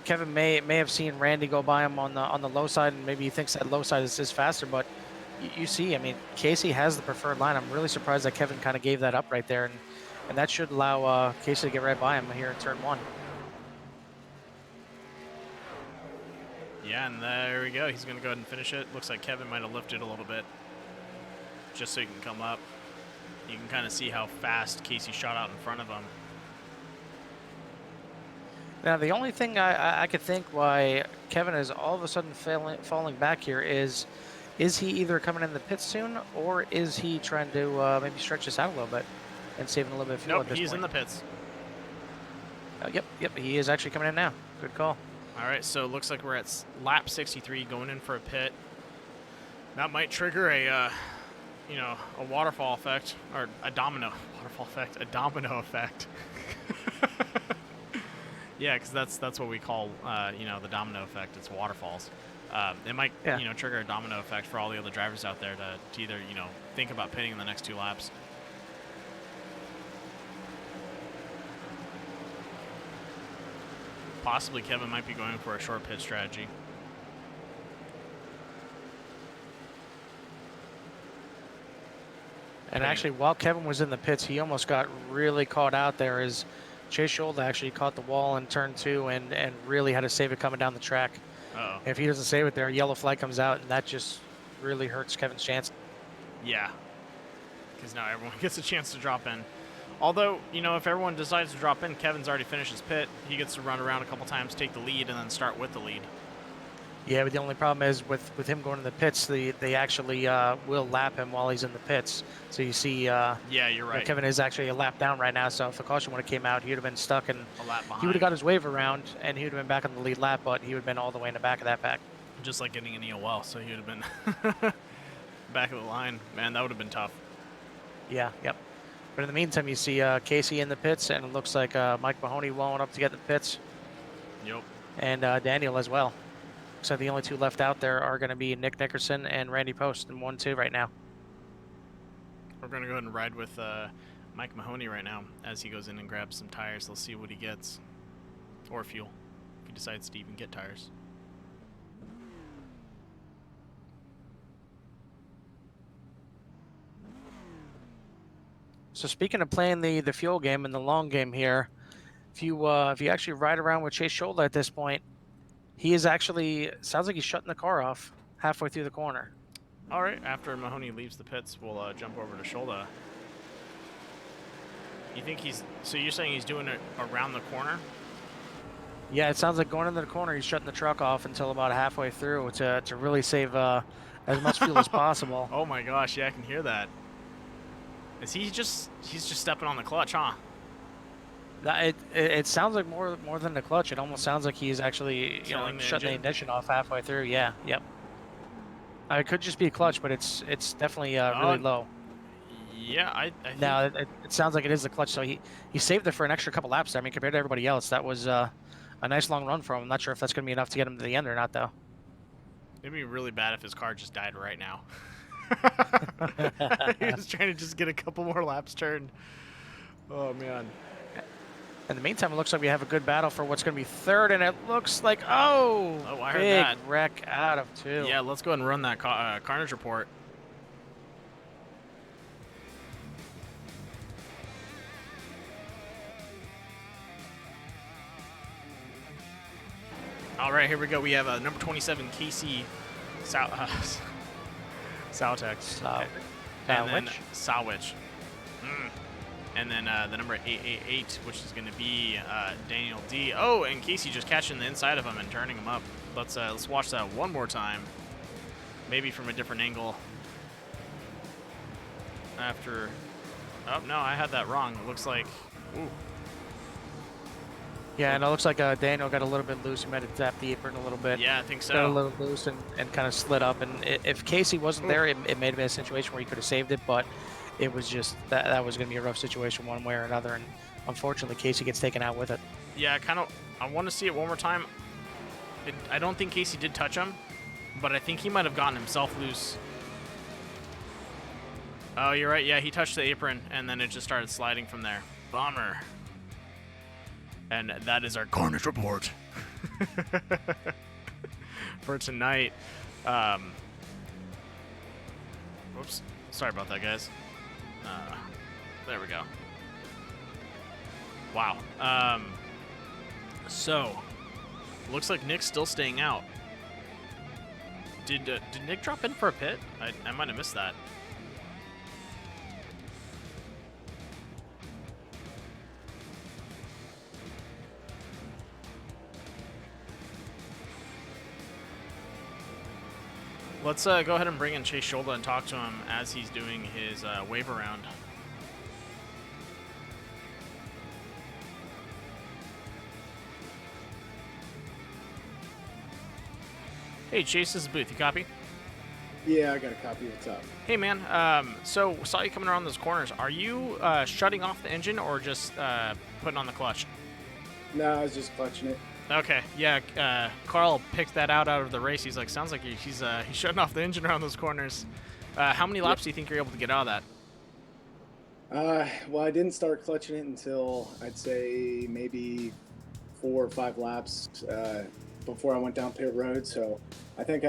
Kevin may have seen Randy go by him on the low side, and maybe he thinks that low side is faster, but you see, I mean, Casey has the preferred line. I'm really surprised that Kevin kind of gave that up right there, and that should allow Casey to get right by him here in turn one. Yeah, and there we go. He's going to go ahead and finish it. Looks like Kevin might have lifted a little bit just so he can come up. You can kind of see how fast Casey shot out in front of him. Now, the only thing I could think why Kevin is all of a sudden falling back here is he either coming in the pit soon, or is he trying to maybe stretch this out a little bit and saving a little bit of fuel at this point? He's in the pits. Yep, he is actually coming in now. Good call. All right, so it looks like we're at lap 63, going in for a pit. That might trigger a waterfall effect, or a domino effect. Yeah, because that's what we call the domino effect. It's waterfalls. It might trigger a domino effect for all the other drivers out there to either think about pitting in the next 2 laps. Possibly Kevin might be going for a short pit strategy. And actually, while Kevin was in the pits, he almost got really caught out there as Chase Scholda actually caught the wall in turn 2 and really had to save it coming down the track. Uh-oh. If he doesn't save it there, yellow flag comes out, and that just really hurts Kevin's chance. Yeah, because now everyone gets a chance to drop in. Although, if everyone decides to drop in, Kevin's already finished his pit. He gets to run around a couple times, take the lead, and then start with the lead. Yeah, but the only problem is with him going to the pits, they actually will lap him while he's in the pits. So you see, Yeah, you're you know, right. Kevin is actually a lap down right now. So if the caution would have came out, he would have been stuck, and A lap he would have behind. got his wave around, and he would have been back on the lead lap, but he would have been all the way in the back of that pack. Just like getting an EOL, so he would have been back of the line. Man, that would have been tough. Yeah, yep. But in the meantime, you see Casey in the pits, and it looks like Mike Mahoney walling up to get the pits. Yep. And Daniel as well. So the only two left out there are going to be Nick Nickerson and Randy Post in 1-2 right now. We're going to go ahead and ride with Mike Mahoney right now as he goes in and grabs some tires. Let's see what he gets. Or fuel, if he decides to even get tires. So speaking of playing the fuel game and the long game here, if you actually ride around with Chase Shoulder at this point, he is actually, sounds like he's shutting the car off halfway through the corner. All right, after Mahoney leaves the pits, we'll jump over to Shoulder. You think he's, so you're saying he's doing it around the corner? Yeah, it sounds like going into the corner, he's shutting the truck off until about halfway through to really save as much fuel as possible. Oh my gosh, yeah, I can hear that. Is he just, he's just stepping on the clutch, huh? It sounds like more than the clutch. It almost sounds like he's actually shutting the ignition off halfway through. Yeah, yep. It could just be a clutch, but it's definitely really low. Yeah, I think... Now it sounds like it is the clutch. So he saved it for an extra couple laps there. I mean, compared to everybody else, that was a nice long run for him. I'm not sure if that's going to be enough to get him to the end or not, though. It'd be really bad if his car just died right now. He was trying to just get a couple more laps turned. Oh man. In the meantime, it looks like we have a good battle for what's going to be third, and it looks like, I heard that. Big wreck out of 2. Yeah, let's go ahead and run that carnage report. All right, here we go. We have number 27, Casey Sowtek. And then Sawich. And then the number 888, which is going to be Daniel D. Oh, and Casey just catching the inside of him and turning him up. Let's watch that one more time, maybe from a different angle. After, oh no, I had that wrong. It looks like, ooh. Yeah, and it looks like Daniel got a little bit loose. He might have tapped the apron a little bit. Yeah, I think so. Got a little loose and kind of slid up. And if Casey wasn't there, it may have been a situation where he could have saved it, but it was just that was going to be a rough situation one way or another, and unfortunately Casey gets taken out with it. Yeah, I want to see it one more time. I don't think Casey did touch him, but I think he might have gotten himself loose. Oh, you're right. Yeah, he touched the apron, and then it just started sliding from there. Bummer. And that is our carnage report for tonight. Whoops. Sorry about that, guys. There we go. Wow. So, looks like Nick's still staying out. Did Nick drop in for a pit? I might have missed that. Let's go ahead and bring in Chase Shoulder and talk to him as he's doing his wave around. Hey Chase, this is Booth. You copy? Yeah, I got a copy. What's up? Hey man, so saw you coming around those corners. Are you shutting off the engine or just putting on the clutch? No, I was just clutching it. Okay, yeah. Carl picked that out of the race. He's like, sounds like he's shutting off the engine around those corners. How many laps do you think you're able to get out of that? Well, I didn't start clutching it until I'd say maybe 4 or 5 laps before I went down pit road. So I think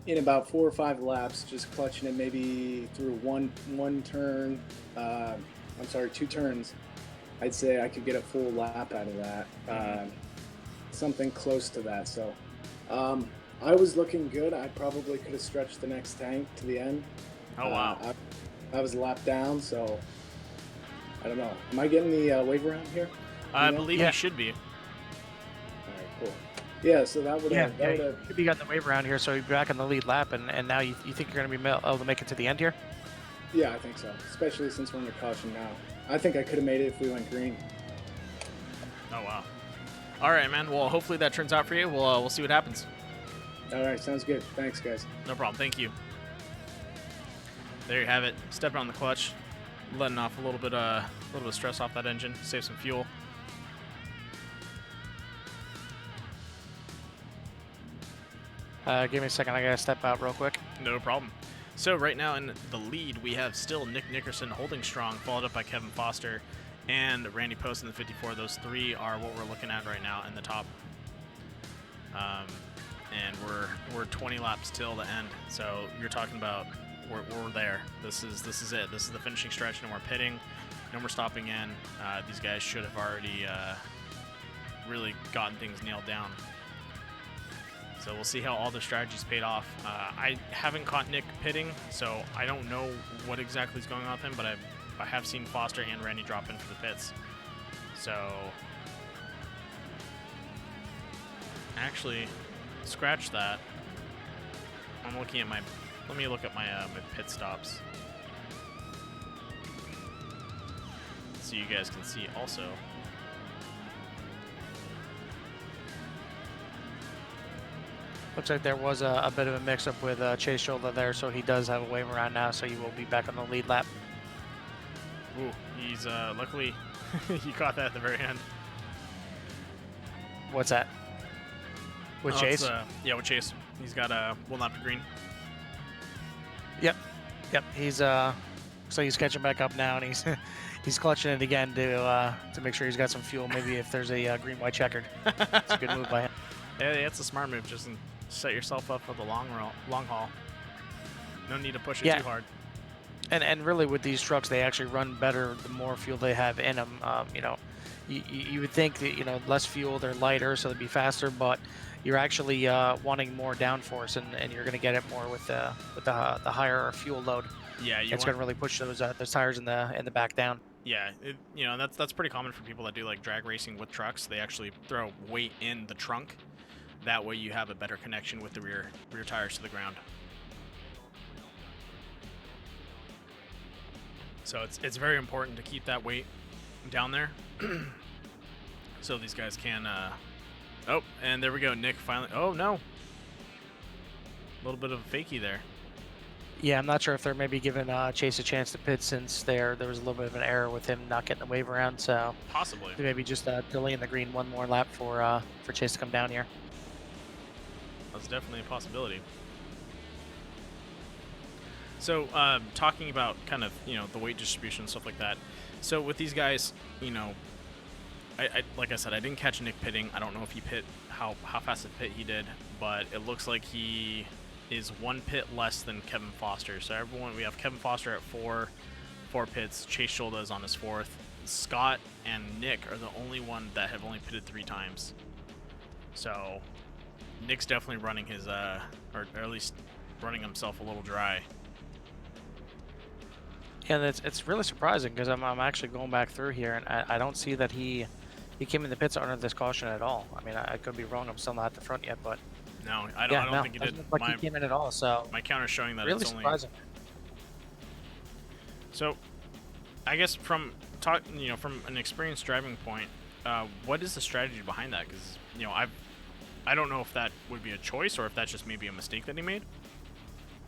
in about 4 or 5 laps, just clutching it maybe through one turn. I'm sorry, 2 turns. I'd say I could get a full lap out of that. Something close to that. So I was looking good. I probably could have stretched the next tank to the end. Oh wow. I was a lap down, so I don't know. Am I getting the wave around here? I believe you should be. All right, cool. Yeah, so that would Yeah, have yeah. You should be got the wave around here, so you're back in the lead lap, and now you think you're going to be able to make it to the end here? yeah, I think so. Especially since we're in the caution now. I think I could have made it if we went green. Oh wow. All right, man. Well, hopefully that turns out for you. We'll see what happens. All right, sounds good. Thanks, guys. No problem. Thank you. There you have it. Stepping on the clutch, letting off a little bit of stress off that engine, save some fuel. Give me a second. I got to step out real quick. No problem. So right now in the lead, we have still Nick Nickerson holding strong, followed up by Kevin Foster and Randy Post in the 54. Those three are what we're looking at right now in the top. And we're 20 laps till the end. So you're talking about we're there. This is it. This is the finishing stretch, and we're pitting. No more stopping in. These guys should have already really gotten things nailed down. So we'll see how all the strategies paid off. I haven't caught Nick pitting, so I don't know what exactly is going on with him, but I have seen Foster and Randy drop in for the pits. So actually, scratch that. I'm looking at my. Let me look at my pit stops, so you guys can see also. Looks like there was a bit of a mix-up with Chase Shoulder there, so he does have a wave around now, so you will be back on the lead lap. Ooh, he's luckily he caught that at the very end. What's that? With Chase? Yeah, with Chase. He's got one lap to green. Yep. He's so he's catching back up now, and he's he's clutching it again to make sure he's got some fuel. Maybe if there's a green-white checkered. It's a good move by him. Yeah, it's a smart move. Just set yourself up for the long haul. No need to push it too hard. And really, with these trucks, they actually run better the more fuel they have in them. You would think that less fuel, they're lighter, so they'd be faster, but you're actually wanting more downforce, and you're going to get it more with the higher fuel load. Yeah, it's going to really push those tires in the back down. Yeah, that's pretty common for people that do like drag racing with trucks. They actually throw weight in the trunk. That way, you have a better connection with the rear tires to the ground. So it's very important to keep that weight down there, so these guys can. Oh, and there we go. Nick finally. Oh no. A little bit of a fakie there. Yeah, I'm not sure if they're maybe giving Chase a chance to pit since there was a little bit of an error with him not getting the wave around. So possibly maybe just delaying the green one more lap for Chase to come down here. That's definitely a possibility. So, talking about kind of, the weight distribution and stuff like that. So with these guys, I like I said, I didn't catch Nick pitting. I don't know if he pit, how fast the pit he did, but it looks like he is one pit less than Kevin Foster. So we have Kevin Foster at four pits. Chase Shoulder is on his fourth. Scott and Nick are the only one that have only pitted 3 times. So Nick's definitely running his, or at least running himself a little dry. Yeah, it's really surprising because I'm actually going back through here, and I don't see that he came in the pits under this caution at all. I mean, I could be wrong. I'm still not at the front yet, but no, I don't think he did. Like he came in at all. So my counter's showing that really it's only surprising. So, I guess from an experienced driving point, what is the strategy behind that? Because I don't know if that would be a choice or if that's just maybe a mistake that he made.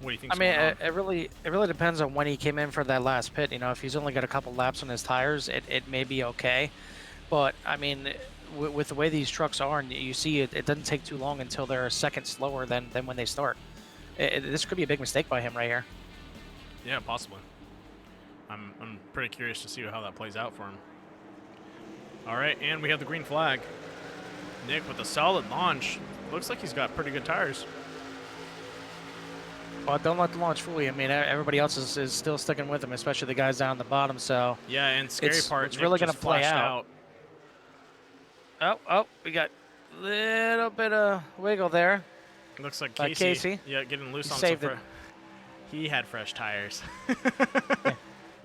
What do you think? I mean, it really depends on when he came in for that last pit. If he's only got a couple laps on his tires, it may be okay. But I mean, with the way these trucks are, and you see it doesn't take too long until they're a second slower than when they start. This could be a big mistake by him right here. Yeah, possibly. I'm pretty curious to see how that plays out for him. All right, and we have the green flag. Nick with a solid launch. Looks like he's got pretty good tires. Well, don't let the launch fool you. I mean, everybody else is still sticking with him, especially the guys down the bottom. So yeah, and scary part, it's really going to play out. Oh, we got a little bit of wiggle there. Looks like Casey. Yeah, getting loose on saved some. He had fresh tires. Yeah,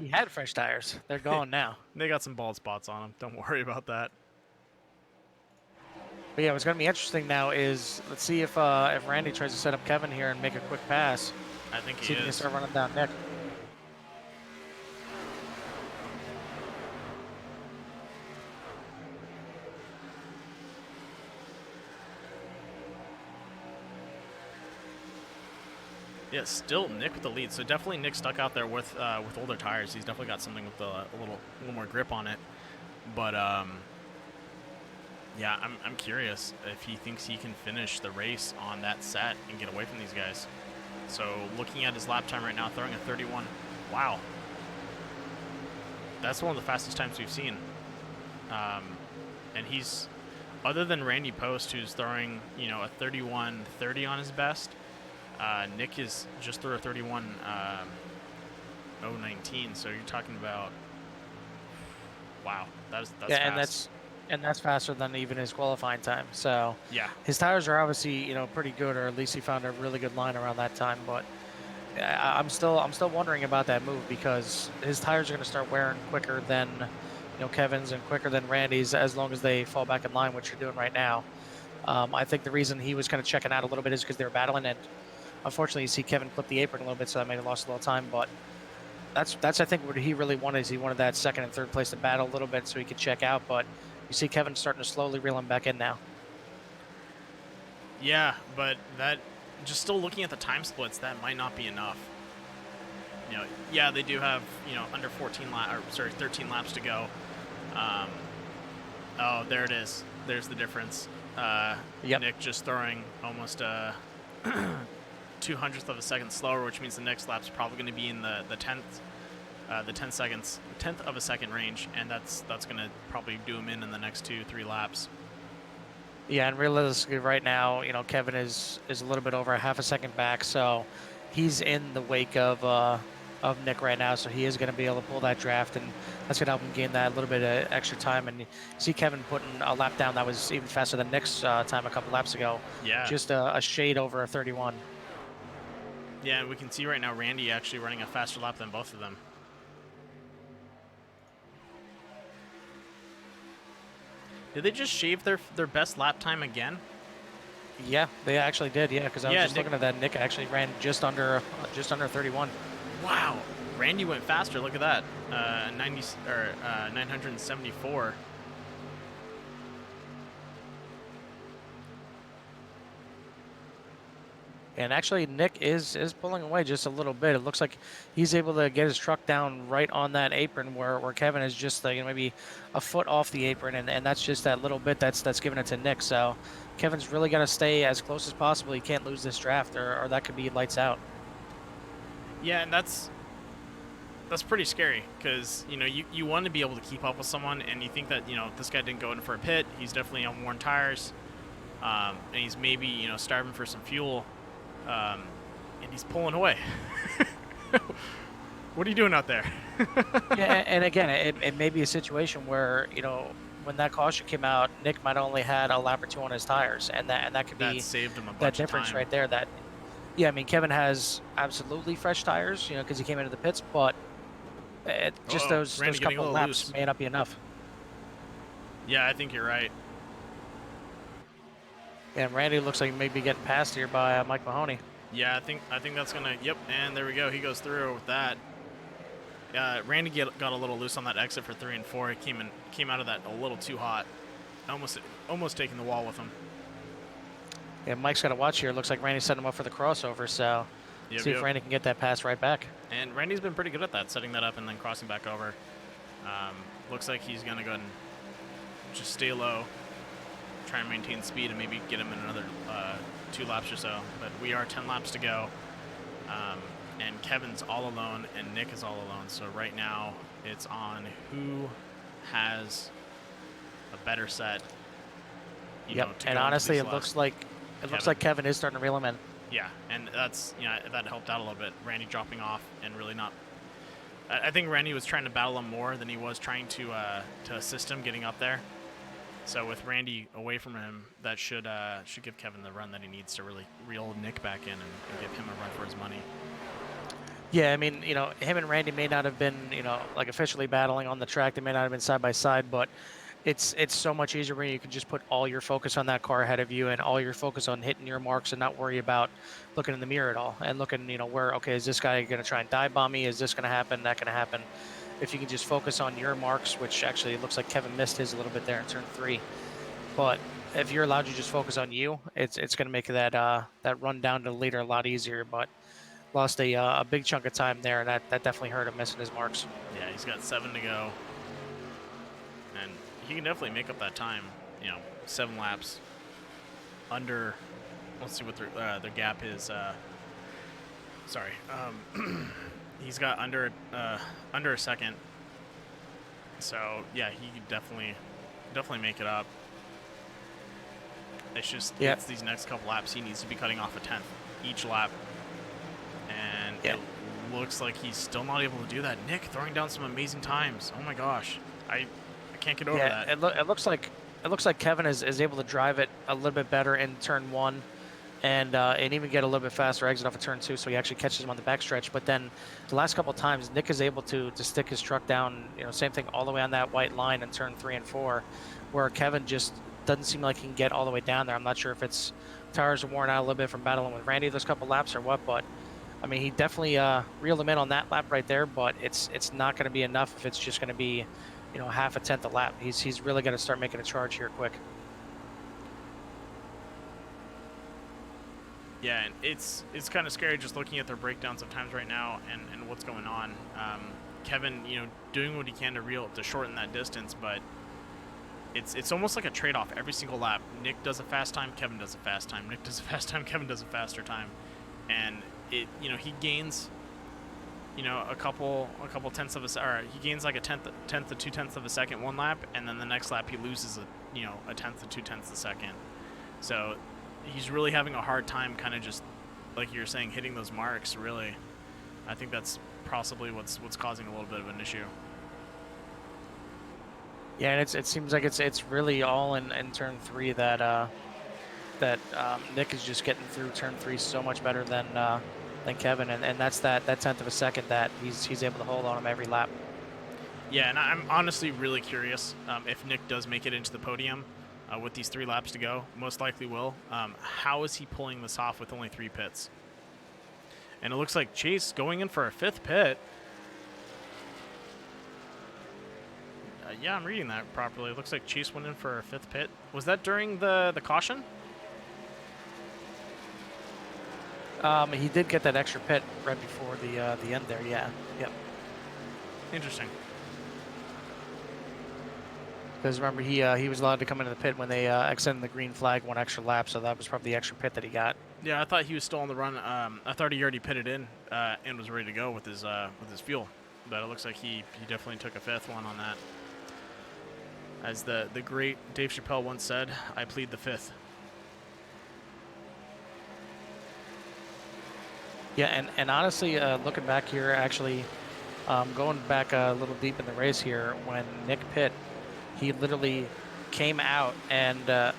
he had fresh tires. They're gone now. They got some bald spots on them. Don't worry about that. But yeah, what's going to be interesting now is let's see if Randy tries to set up Kevin here and make a quick pass. I think See he if he can is. start running down Nick. Yeah, still Nick with the lead. So definitely Nick stuck out there with older tires. He's definitely got something with a little more grip on it. But yeah, I'm curious if he thinks he can finish the race on that set and get away from these guys. So looking at his lap time right now, throwing a 31. Wow, that's one of the fastest times we've seen. And he's, other than Randy Post, who's throwing a 31:30 on his best. Nick is just through a 31:019, so you're talking about, wow, that's Yeah, fast. and that's faster than even his qualifying time. So Yeah, his tires are obviously pretty good, or at least he found a really good line around that time. But I'm still wondering about that move because his tires are going to start wearing quicker than Kevin's and quicker than Randy's as long as they fall back in line, which you're doing right now. I think the reason he was kind of checking out a little bit is because they were battling, and unfortunately, you see Kevin clip the apron a little bit, so that made it lost a little time. But that's I think what he really wanted is he wanted that second and third place to battle a little bit so he could check out. But you see Kevin starting to slowly reel him back in now. yeah, but that, just still looking at the time splits, that might not be enough. Yeah, they do have under 13 laps to go. Oh, there it is. There's the difference. Yep. Nick just throwing almost 200th of a second slower, which means the next lap's probably going to be in the 10th of a second range, and that's going to probably do him in the next 2-3 laps. Yeah, and realistically, right now, Kevin is a little bit over a half a second back, so he's in the wake of Nick right now, so he is going to be able to pull that draft, and that's going to help him gain that little bit of extra time. And you see Kevin putting a lap down that was even faster than Nick's time a couple laps ago. Yeah. Just a shade over a 31. Yeah, and we can see right now Randy actually running a faster lap than both of them. Did they just shave their best lap time again? Yeah, they actually did. Yeah, because I was just Nick, looking at that. Nick actually ran just under 31. Wow, Randy went faster. Look at that, 974. And actually, Nick is pulling away just a little bit. It looks like he's able to get his truck down right on that apron where Kevin is just maybe a foot off the apron, and that's just that little bit that's giving it to Nick. So Kevin's really got to stay as close as possible. He can't lose this draft, or that could be lights out. Yeah, and that's pretty scary because you want to be able to keep up with someone, and you think that this guy didn't go in for a pit. He's definitely on worn tires, and he's maybe starving for some fuel. And he's pulling away. What are you doing out there? Yeah, and again, it may be a situation where when that caution came out, Nick might only had a lap or two on his tires, and that could be saved him a bunch that difference of time right there. Yeah, I mean Kevin has absolutely fresh tires, because he came into the pits, but those couple laps loose. May not be enough. Yeah, I think you're right. And Randy looks like he may be getting passed here by Mike Mahoney. Yeah, I think that's gonna. Yep, and there we go. He goes through with that. Randy got a little loose on that exit for 3 and 4. He came out of that a little too hot, almost taking the wall with him. Yeah, Mike's got to watch here. Looks like Randy's setting him up for the crossover, so see if Randy can get that pass right back. And Randy's been pretty good at that, setting that up and then crossing back over. Looks like he's gonna go ahead and just stay low, try and maintain speed, and maybe get him in another 2 laps or so. But we are 10 laps to go, and Kevin's all alone and Nick is all alone. So right now it's on who has a better set. And honestly, it looks like Kevin is starting to reel him in. Yeah, and that's that helped out a little bit. Randy dropping off and really not. I think Randy was trying to battle him more than he was trying to assist him getting up there. So with Randy away from him, that should give Kevin the run that he needs to really reel Nick back in and give him a run for his money. Yeah, I mean, him and Randy may not have been, like officially battling on the track. They may not have been side by side, but it's so much easier when you can just put all your focus on that car ahead of you and all your focus on hitting your marks and not worry about looking in the mirror at all and looking, where, okay, is this guy going to try and dive bomb me? Is this going to happen? That going to happen? If you can just focus on your marks, which actually it looks like Kevin missed his a little bit there in turn 3, but if you're allowed to just focus on you, it's going to make that run down to the leader a lot easier. But lost a big chunk of time there, and that definitely hurt him missing his marks. Yeah, he's got 7 to go. And he can definitely make up that time, 7 laps under. Let's see what their gap is. Sorry. He's got under a second. So, yeah, he could definitely make it up. It's just it's these next couple laps he needs to be cutting off a 10th each lap. And it looks like he's still not able to do that. Nick throwing down some amazing times. Oh my gosh. I can't get over that. It looks like Kevin is able to drive it a little bit better in turn 1 and even get a little bit faster exit off of turn 2, so he actually catches him on the backstretch. But then the last couple of times, Nick is able to stick his truck down, same thing all the way on that white line in turn 3 and 4, where Kevin just doesn't seem like he can get all the way down there. I'm not sure if it's tires are worn out a little bit from battling with Randy those couple laps or what, but I mean, he definitely reeled him in on that lap right there, but it's not going to be enough if it's just going to be, half a tenth a lap. He's really got to start making a charge here quick. Yeah, and it's kind of scary just looking at their breakdowns of times right now and what's going on. Kevin, doing what he can to shorten that distance, but it's almost like a trade-off every single lap. Nick does a fast time, Kevin does a fast time. Nick does a fast time, Kevin does a faster time, and he gains, a couple tenths of or he gains like a tenth to 2/10 of a second one lap, and then the next lap he loses a tenth to 2/10 a second. So he's really having a hard time, kind of just like you're saying, hitting those marks. Really, I think that's possibly what's causing a little bit of an issue. Yeah, and it seems like it's really all in turn 3 that Nick is just getting through turn 3 so much better than Kevin, and that's that tenth of a second that he's able to hold on him every lap. Yeah, and I'm honestly really curious if Nick does make it into the podium with these 3 laps to go. Most likely will. How is he pulling this off with only 3 pits? And it looks like Chase going in for a 5th pit. Yeah, I'm reading that properly. It looks like Chase went in for a 5th pit. Was that during the caution? He did get that extra pit right before the end there. Yeah. Yep. Interesting. Because remember, he was allowed to come into the pit when they extended the green flag 1 extra lap, so that was probably the extra pit that he got. Yeah, I thought he was still on the run. I thought he already pitted in and was ready to go with his fuel, but it looks like he definitely took a 5th one on that. As the great Dave Chappelle once said, "I plead the 5th." Yeah, and honestly, looking back here, actually, going back a little deep in the race here, when Nick pit, he literally came out and the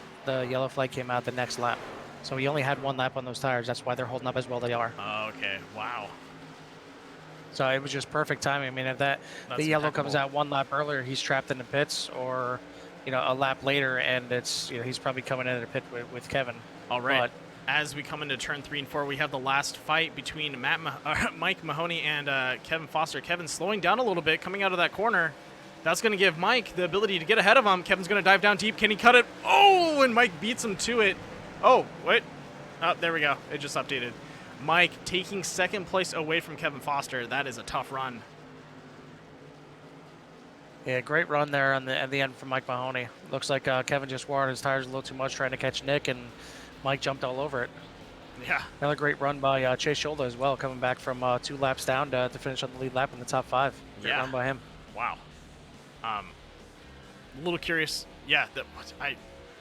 yellow flag came out the next lap. So he only had 1 lap on those tires. That's why they're holding up as well they are. Oh, okay. Wow. So it was just perfect timing. I mean, if the yellow comes out 1 lap earlier, he's trapped in the pits, or a lap later, and it's he's probably coming into the pit with Kevin. All right. But as we come into turn 3 and 4, we have the last fight between Mike Mahoney and Kevin Foster. Kevin slowing down a little bit, coming out of that corner. That's going to give Mike the ability to get ahead of him. Kevin's going to dive down deep. Can he cut it? Oh, and Mike beats him to it. Oh, wait. Oh, there we go. It just updated. Mike taking 2nd place away from Kevin Foster. That is a tough run. Yeah, great run there at the end from Mike Mahoney. Looks like Kevin just wore out his tires a little too much trying to catch Nick, and Mike jumped all over it. Yeah. Another great run by Chase Scholda as well, coming back from 2 laps down to finish on the lead lap in the top 5. Great run by him. Wow. A little curious. Yeah,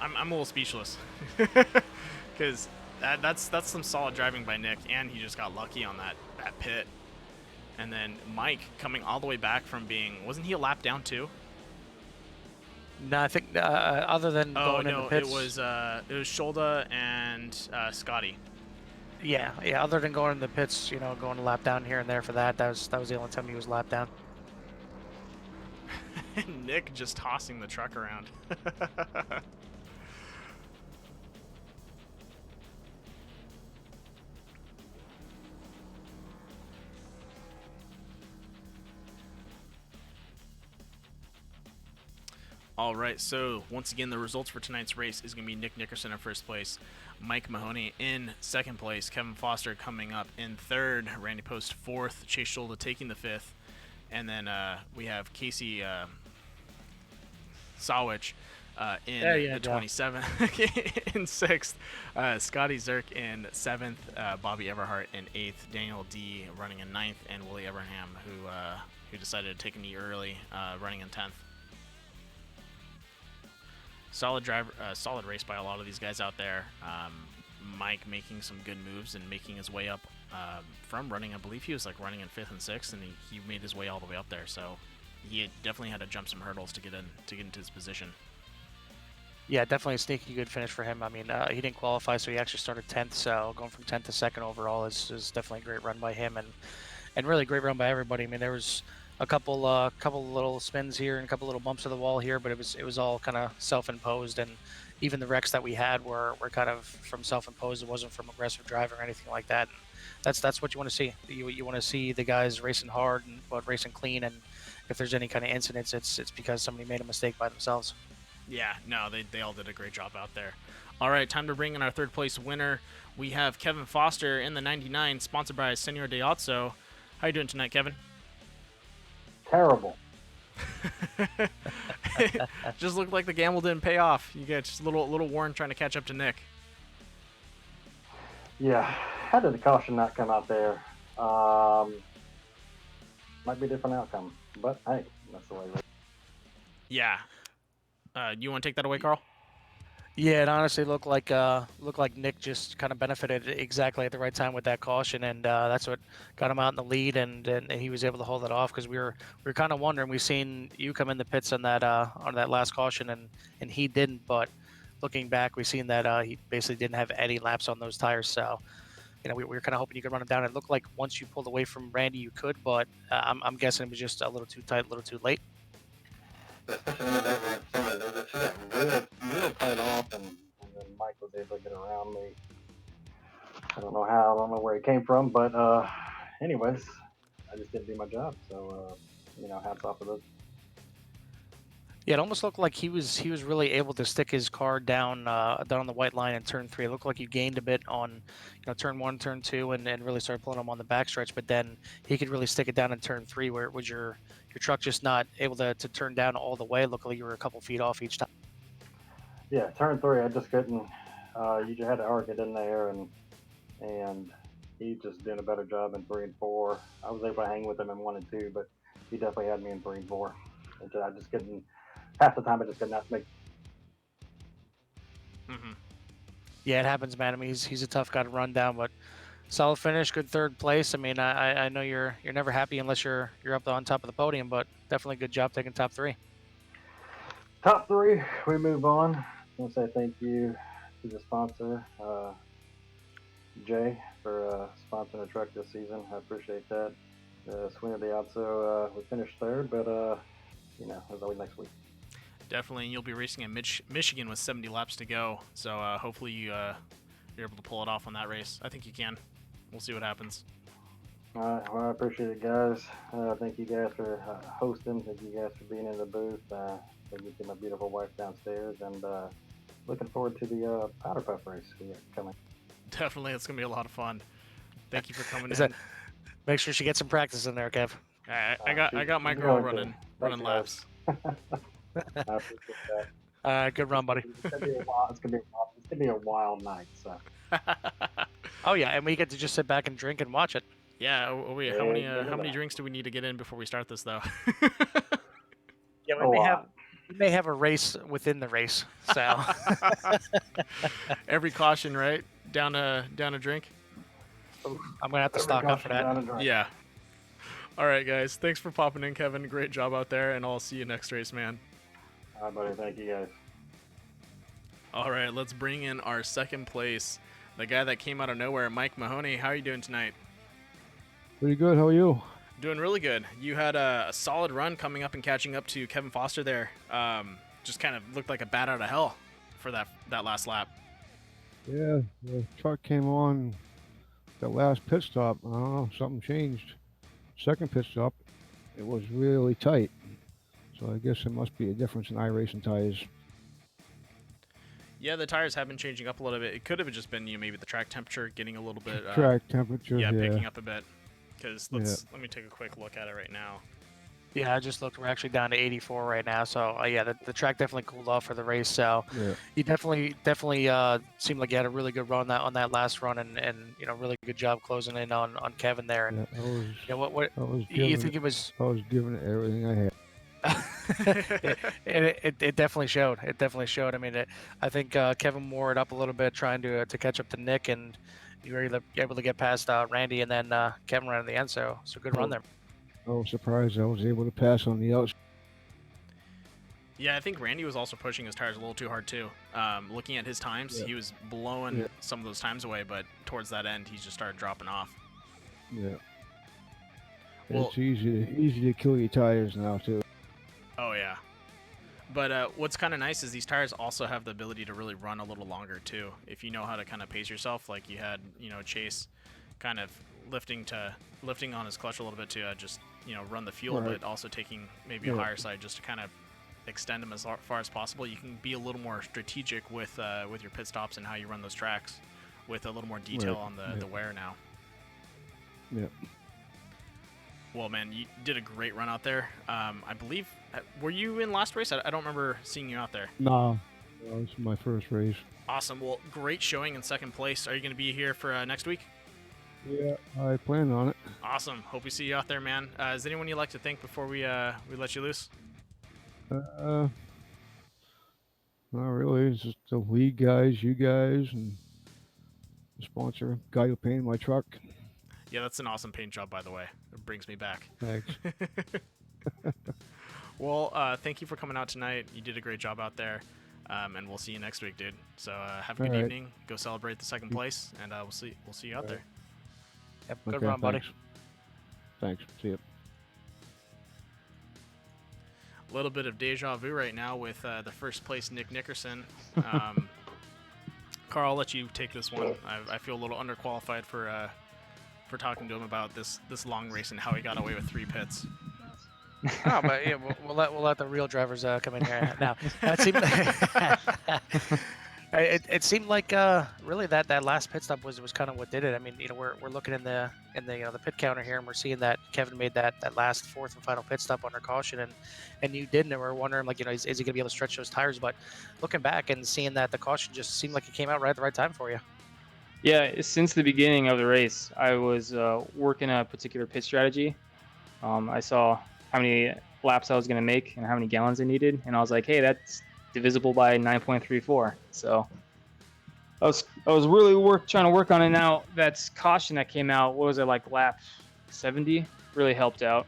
I'm a little speechless because that's some solid driving by Nick, and he just got lucky on that pit. And then Mike coming all the way back from wasn't he a lap down too? No, I think other than going in the pits. it was Scholda and Scotty. Yeah. Other than going in the pits, going a lap down here and there for that was the only time he was lap down. And Nick just tossing the truck around. All right, so once again, the results for tonight's race is going to be Nick Nickerson in first place, Mike Mahoney in second place, Kevin Foster coming up in third, Randy Post fourth, Chase Scholda taking the fifth, and then we have Casey Sawich in the 27th, in sixth, Scotty Zirk in seventh, Bobby Everhart in eighth, Daniel D running in ninth, and Willie Abraham, who decided to take a knee early, running in 10th. Solid race by a lot of these guys out there. Mike making some good moves and making his way up from running. I believe he was like running in fifth and sixth, and he made his way all the way up there. So he definitely had to jump some hurdles to get into his position. Yeah, definitely a sneaky good finish for him. I mean, he didn't qualify, so he actually started 10th. So going from 10th to second overall is definitely a great run by him, and really great run by everybody. I mean, there was a couple little spins here and a couple little bumps to the wall here, but it was all kind of self-imposed, and even the wrecks that we had were kind of from self-imposed. It wasn't from aggressive driving or anything like that. And that's what you want to see. You want to see the guys racing hard but racing clean, and if there's any kind of incidents, it's because somebody made a mistake by themselves. Yeah, no, they all did a great job out there. All right, time to bring in our third place winner. We have Kevin Foster in the 99, sponsored by Senor De Otso. How you doing tonight, Kevin? Terrible. Just looked like the gamble didn't pay off. You get just a little Warren trying to catch up to Nick. Yeah, how did the caution not come out there? Might be a different outcome, but hey, that's the way it is. Yeah. You want to take that away, Carl? Yeah, it honestly looked like Nick just kind of benefited exactly at the right time with that caution, and that's what got him out in the lead, and he was able to hold it off because we were kind of wondering. We seen you come in the pits on that last caution, and he didn't. But looking back, we seen that he basically didn't have any laps on those tires. So we were kind of hoping you could run him down. It looked like once you pulled away from Randy, you could, but I'm guessing it was just a little too tight, a little too late. Especially when she got real tight off, and then Mike was able to get around me. I don't know how, I don't know where he came from, but anyways, I just didn't do my job. So hats off to those. Yeah, it almost looked like he was really able to stick his car down on the white line in turn 3. It looked like you gained a bit on turn 1, turn 2, and really started pulling him on the backstretch. But then he could really stick it down in turn 3, where it was your truck just not able to turn down all the way. Luckily, you were a couple feet off each time. Yeah, turn 3, I just couldn't. You just had to arc it in there, and he just did a better job in 3 and 4. I was able to hang with him in 1 and 2, but he definitely had me in 3 and 4. I just couldn't. Half the time, I just could not make. Mm-hmm. Yeah, it happens, man. I mean, he's a tough guy to run down, but solid finish, good third place. I mean, I know you're never happy unless you're up on top of the podium, but definitely good job taking top 3. Top 3, we move on. I want to say thank you to the sponsor, Jay, for sponsoring the truck this season. I appreciate that. Swing of the Otso, we finished third, but as always, next week. Definitely, and you'll be racing in Michigan with 70 laps to go. So hopefully you're able to pull it off on that race. I think you can. We'll see what happens. All right. Well, I appreciate it, guys. Thank you guys for hosting. Thank you guys for being in the booth. Thank you to my beautiful wife downstairs, and looking forward to the powder puff race coming. Definitely, it's gonna be a lot of fun. Thank you for coming in. Make sure she gets some practice in there, Kev. I got my girl running laps. I appreciate that. Good run, buddy. It's gonna be a wild night. So. Oh yeah, and we get to just sit back and drink and watch it. Yeah. Oh, wait, how many drinks do we need to get in before we start this, though? Yeah, we may have a race within the race. So every caution, right? Down a drink. I'm gonna have to stock up for that. Yeah. All right, guys. Thanks for popping in, Kevin. Great job out there, and I'll see you next race, man. All right, buddy. Thank you, guys. All right, let's bring in our second place, the guy that came out of nowhere, Mike Mahoney. How are you doing tonight? Pretty good. How are you? Doing really good. You had a solid run coming up and catching up to Kevin Foster there. Just kind of looked like a bat out of hell for that last lap. Yeah, the truck came on the last pit stop. I don't know, something changed. Second pit stop, it was really tight. So I guess there must be a difference in iRacing tires. Yeah, the tires have been changing up a little bit. It could have just been maybe the track temperature getting a little bit Track temperature, yeah. picking up a bit. Because let me take a quick look at it right now. Yeah, I just looked. We're actually down to 84 right now. So yeah, the track definitely cooled off for the race. So you definitely seemed like you had a really good run on that last run, and really good job closing in on Kevin there. And you think it was? I was giving it everything I had. it definitely showed. It definitely showed. I mean, I think Kevin wore it up a little bit trying to catch up to Nick, and you were able to get past Randy, and then Kevin ran in the end. So good run there. I was surprised I was able to pass on the outside. Yeah, I think Randy was also pushing his tires a little too hard too. Looking at his times, he was blowing some of those times away, but towards that end, he just started dropping off. Yeah. Well, it's easy to kill your tires now too. Oh yeah. But what's kind of nice is these tires also have the ability to really run a little longer too. If you know how to kind of pace yourself, like you had, Chase, kind of lifting on his clutch a little bit to just run the fuel, but also taking maybe a higher side just to kind of extend them as far as possible. You can be a little more strategic with your pit stops and how you run those tracks, with a little more detail on the wear now. Yeah. Well, man, you did a great run out there. I believe, were you in last race? I don't remember seeing you out there. No, this is my first race. Awesome. Well, great showing in second place. Are you going to be here for next week? Yeah, I plan on it. Awesome. Hope we see you out there, man. Is there anyone you'd like to thank before we let you loose? Not really. It's just the league guys, you guys, and the sponsor, guy who painted my truck. Yeah, that's an awesome paint job, by the way. It brings me back. Thanks. Well, thank you for coming out tonight. You did a great job out there, and we'll see you next week, dude. So have a good evening. Go celebrate the second place, and we'll see you out there. Yep, good run, buddy. Thanks. See you. A little bit of deja vu right now with the first place Nick Nickerson. Carl, I'll let you take this one. I feel a little underqualified for talking to him about this long race and how he got away with 3 pits. Oh, but yeah, we'll let the real drivers come in here now. It seemed like really that last pit stop was kind of what did it. I mean, we're looking in the pit counter here, and we're seeing that Kevin made that last fourth and final pit stop under caution, and you didn't. And we're wondering, like, is he going to be able to stretch those tires? But looking back and seeing that the caution just seemed like it came out right at the right time for you. Yeah, since the beginning of the race, I was working a particular pit strategy. I saw how many laps I was going to make and how many gallons I needed, and I was like, hey, that's divisible by 9.34. So I was really trying to work on it. Now that's caution that came out. What was it, like lap 70? Really helped out.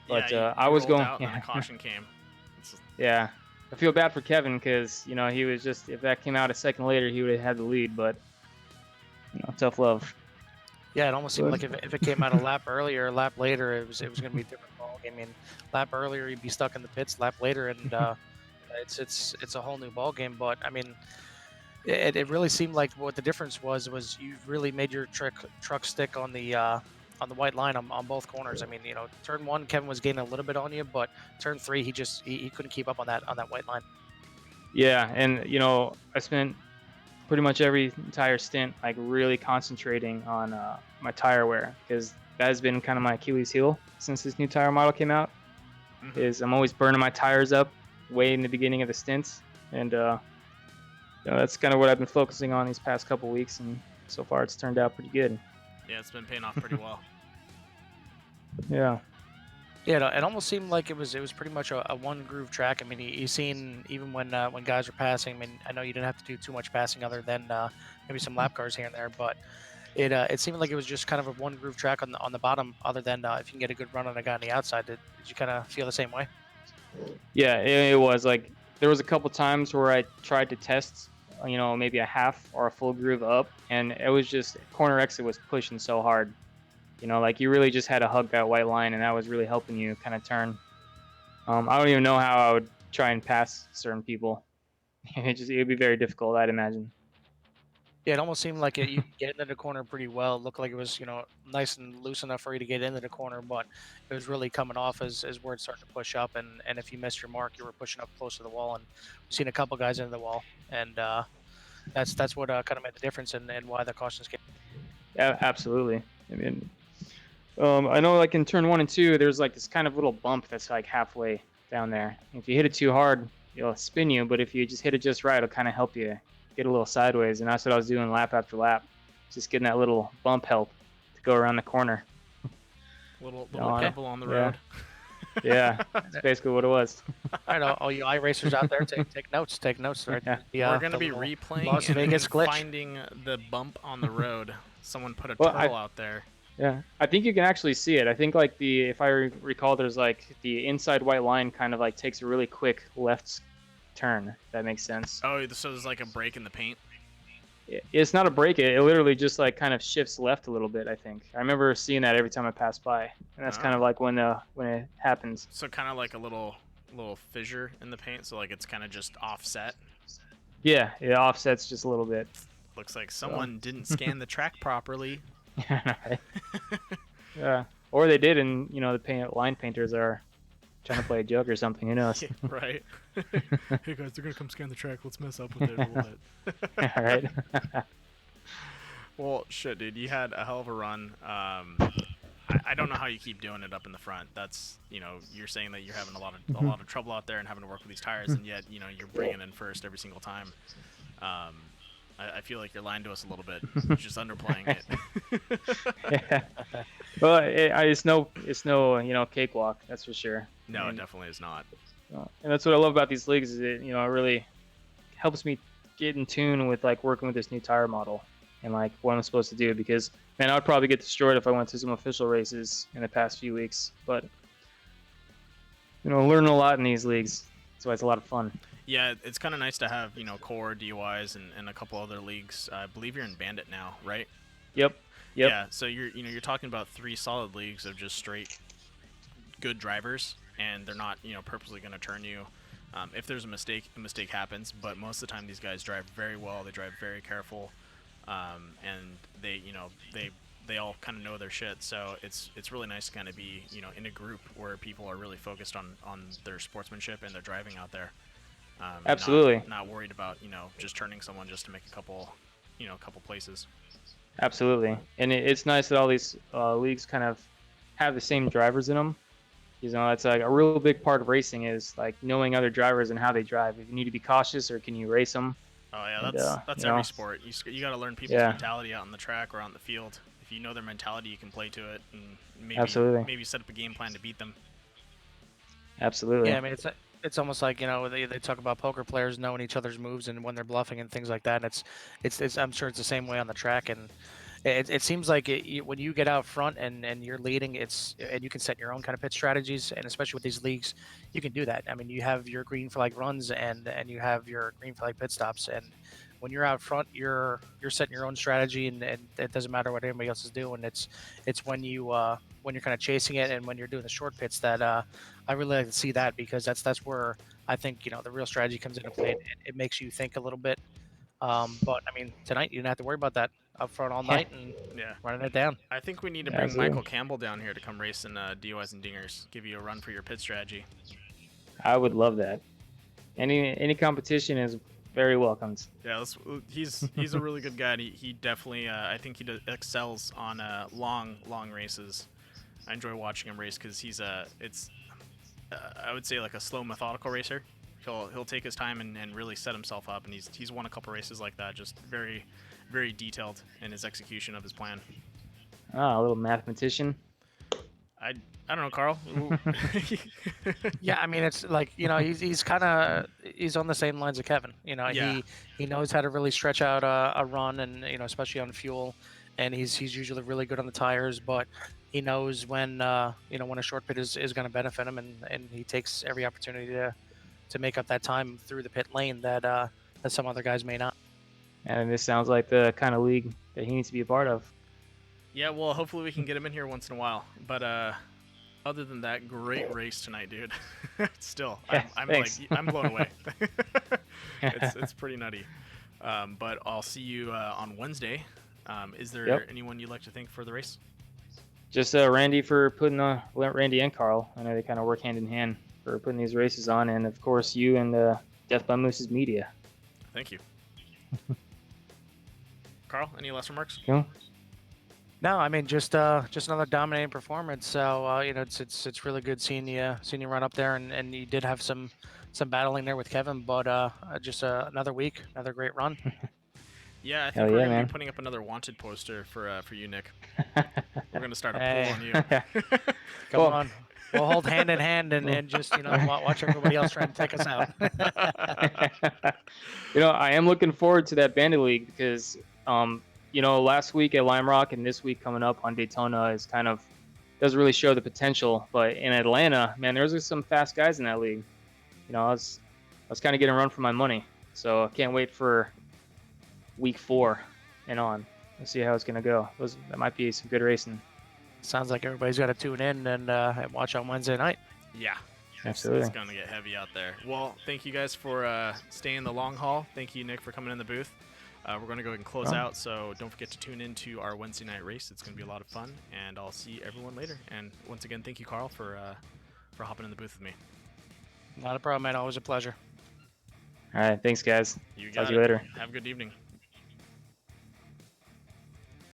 But yeah, I was going. Out and the caution came. Yeah, I feel bad for Kevin because he was just, if that came out a second later, he would have had the lead. But tough love. Yeah, it almost seemed like if it came out a lap earlier, a lap later, it was going to be a different ball game. I mean, lap earlier you'd be stuck in the pits. Lap later, and it's a whole new ball game. But I mean, it really seemed like what the difference was you really made your truck stick on the white line on both corners. I mean, turn 1, Kevin was gaining a little bit on you, but turn 3, he couldn't keep up on that white line. Yeah, and I spent pretty much every entire stint like really concentrating on my tire wear, because that has been kind of my Achilles heel since this new tire model came out. Mm-hmm. Is I'm always burning my tires up way in the beginning of the stints, and that's kind of what I've been focusing on these past couple weeks, and so far it's turned out pretty good. Yeah, it's been paying off pretty well. Yeah. Yeah, it almost seemed like it was pretty much a one groove track. I mean, you seen even when guys are passing. I mean, I know you didn't have to do too much passing other than maybe some lap cars here and there, but it seemed like it was just kind of a one groove track on the bottom. Other than if you can get a good run on a guy on the outside, did you kind of feel the same way? Yeah, it was like there was a couple times where I tried to test, maybe a half or a full groove up, and it was just corner exit was pushing so hard, You know, like you really just had to hug that white line, and that was really helping you kind of turn. I don't even know how I would try and pass certain people. It would be very difficult, I'd imagine. Yeah, it almost seemed like you could get into the corner pretty well. It looked like it was, nice and loose enough for you to get into the corner, but it was really coming off as words started to push up, and if you missed your mark, you were pushing up close to the wall, and we've seen a couple guys into the wall, and that's what kind of made the difference and why the cautions came. Yeah, absolutely. I mean, I know like in turn 1 and 2, there's like this kind of little bump that's like halfway down there. If you hit it too hard, it'll spin you, but if you just hit it just right, it'll kind of help you get a little sideways. And that's what I was doing lap after lap, just getting that little bump help to go around the corner. Little pebble on the road. Yeah, that's basically what it was. All right, all you iRacers out there, take notes. Take notes. Right? We're going to be replaying Las and Vegas glitch. finding the bump on the road. Someone put a Well, turtle out there. Yeah, I think you can actually see it. I think like if I recall, there's like the inside white line kind of like takes a really quick left turn. If that makes sense. Oh, so there's like a break in the paint? It's not a break. It literally just like kind of shifts left a little bit, I think. I remember seeing that every time I passed by. And that's kind of like when it happens. So kind of like a little fissure in the paint, so like it's kind of just offset? Yeah, it offsets just a little bit. Looks like someone didn't scan the track properly. Yeah. Or they did, and the line painters are trying to play a joke or something. Who knows? Right. Hey guys, they're gonna come scan the track. Let's mess up with it a little bit. All right. Well, shit, dude, you had a hell of a run. I don't know how you keep doing it up in the front. That's you're saying that you're having a lot of trouble out there and having to work with these tires, and yet you're bringing in first every single time. I feel like you're lying to us a little bit. You're just underplaying it. Yeah. Well, it's no cakewalk. That's for sure. No, it definitely is not. And that's what I love about these leagues is it really helps me get in tune with like working with this new tire model and like what I'm supposed to do, because man, I would probably get destroyed if I went to some official races in the past few weeks. But learning a lot in these leagues. That's why it's a lot of fun. Yeah, it's kind of nice to have core DUIs and a couple other leagues. I believe you're in Bandit now, right? Yep. Yeah, so you're talking about 3 solid leagues of just straight good drivers, and they're not purposely going to turn you. If there's a mistake happens. But most of the time, these guys drive very well. They drive very careful, and they all kind of know their shit. So it's really nice to kind of be in a group where people are really focused on their sportsmanship and their driving out there. Absolutely. Not worried about just turning someone just to make a couple places. Absolutely, and it's nice that all these leagues kind of have the same drivers in them. That's like a real big part of racing is like knowing other drivers and how they drive. If you need to be cautious, or can you race them? Oh yeah, that's every sport. You got to learn people's mentality out on the track or on the field. If you know their mentality, you can play to it and maybe set up a game plan to beat them. Absolutely. Yeah, I mean it's almost like they talk about poker players knowing each other's moves and when they're bluffing and things like that. And it's I'm sure it's the same way on the track, and it seems like when you get out front and you're leading, and you can set your own kind of pit strategies, and especially with these leagues, you can do that. I mean, you have your green flag runs and you have your green flag pit stops, and when you're out front, you're setting your own strategy, and it doesn't matter what anybody else is doing. It's when you're kind of chasing it and when you're doing the short pits that I really like to see that, because that's where I think the real strategy comes into play. It makes you think a little bit. But I mean, tonight you didn't have to worry about that. Up front all night and running it down. I think we need to bring Michael Campbell down here to come race in DUIs and Dingers. Give you a run for your pit strategy. I would love that. Any competition is very welcomed. Yeah, he's a really good guy. He definitely I think he excels on long races. I enjoy watching him race because he's I would say like a slow, methodical racer. He'll take his time and really set himself up, and he's won a couple races like that. Just very, very detailed in his execution of his plan. Ah, a little mathematician. I don't know, Carl. Yeah, I mean, it's like he's on the same lines of Kevin. He knows how to really stretch out a run, and especially on fuel, and he's usually really good on the tires, but he knows when when a short pit is going to benefit him, and he takes every opportunity to make up that time through the pit lane that some other guys may not. And this sounds like the kind of league that he needs to be a part of. Yeah, well, hopefully we can get him in here once in a while. But other than that, great race tonight, dude. Still, Yeah, I'm thanks. like, I'm blown away. It's pretty nutty. But I'll see you on Wednesday. Is there Yep. anyone you'd like to thank for the race? Just Randy for putting Randy and Carl. I know they kind of work hand in hand for putting these races on, and of course you and Death by Moose's media. Thank you. Carl, any last remarks? Cool. No, I mean just another dominating performance. So you know, it's really good seeing you run up there, and you did have some battling there with Kevin, but just another week, another great run. Yeah, I think Hell we're yeah, gonna man. be putting up another wanted poster for you, Nick. We're gonna start a Hey. poll on you. Come Cool. on, we'll hold hand in hand and just watch everybody else try to take us out. I am looking forward to that Bandit League because, last week at Lime Rock and this week coming up on Daytona is doesn't really show the potential. But in Atlanta, man, there's some fast guys in that league. I was kind of getting a run for my money, so I can't wait for week 4 and on. Let's see how it's gonna go. That might be some good racing. Sounds like everybody's got to tune in and watch on Wednesday night. Yeah. Absolutely. It's gonna get heavy out there. Well, thank you guys for staying the long haul. Thank you, Nick, for coming in the booth. We're gonna go ahead and close out, so don't forget to tune into our Wednesday night race. It's gonna be a lot of fun, and I'll see everyone later. And once again, thank you, Carl, for hopping in the booth with me. Not a problem, man. Always a pleasure. All right, thanks, guys. You got Talk to it. you later. Have a good evening.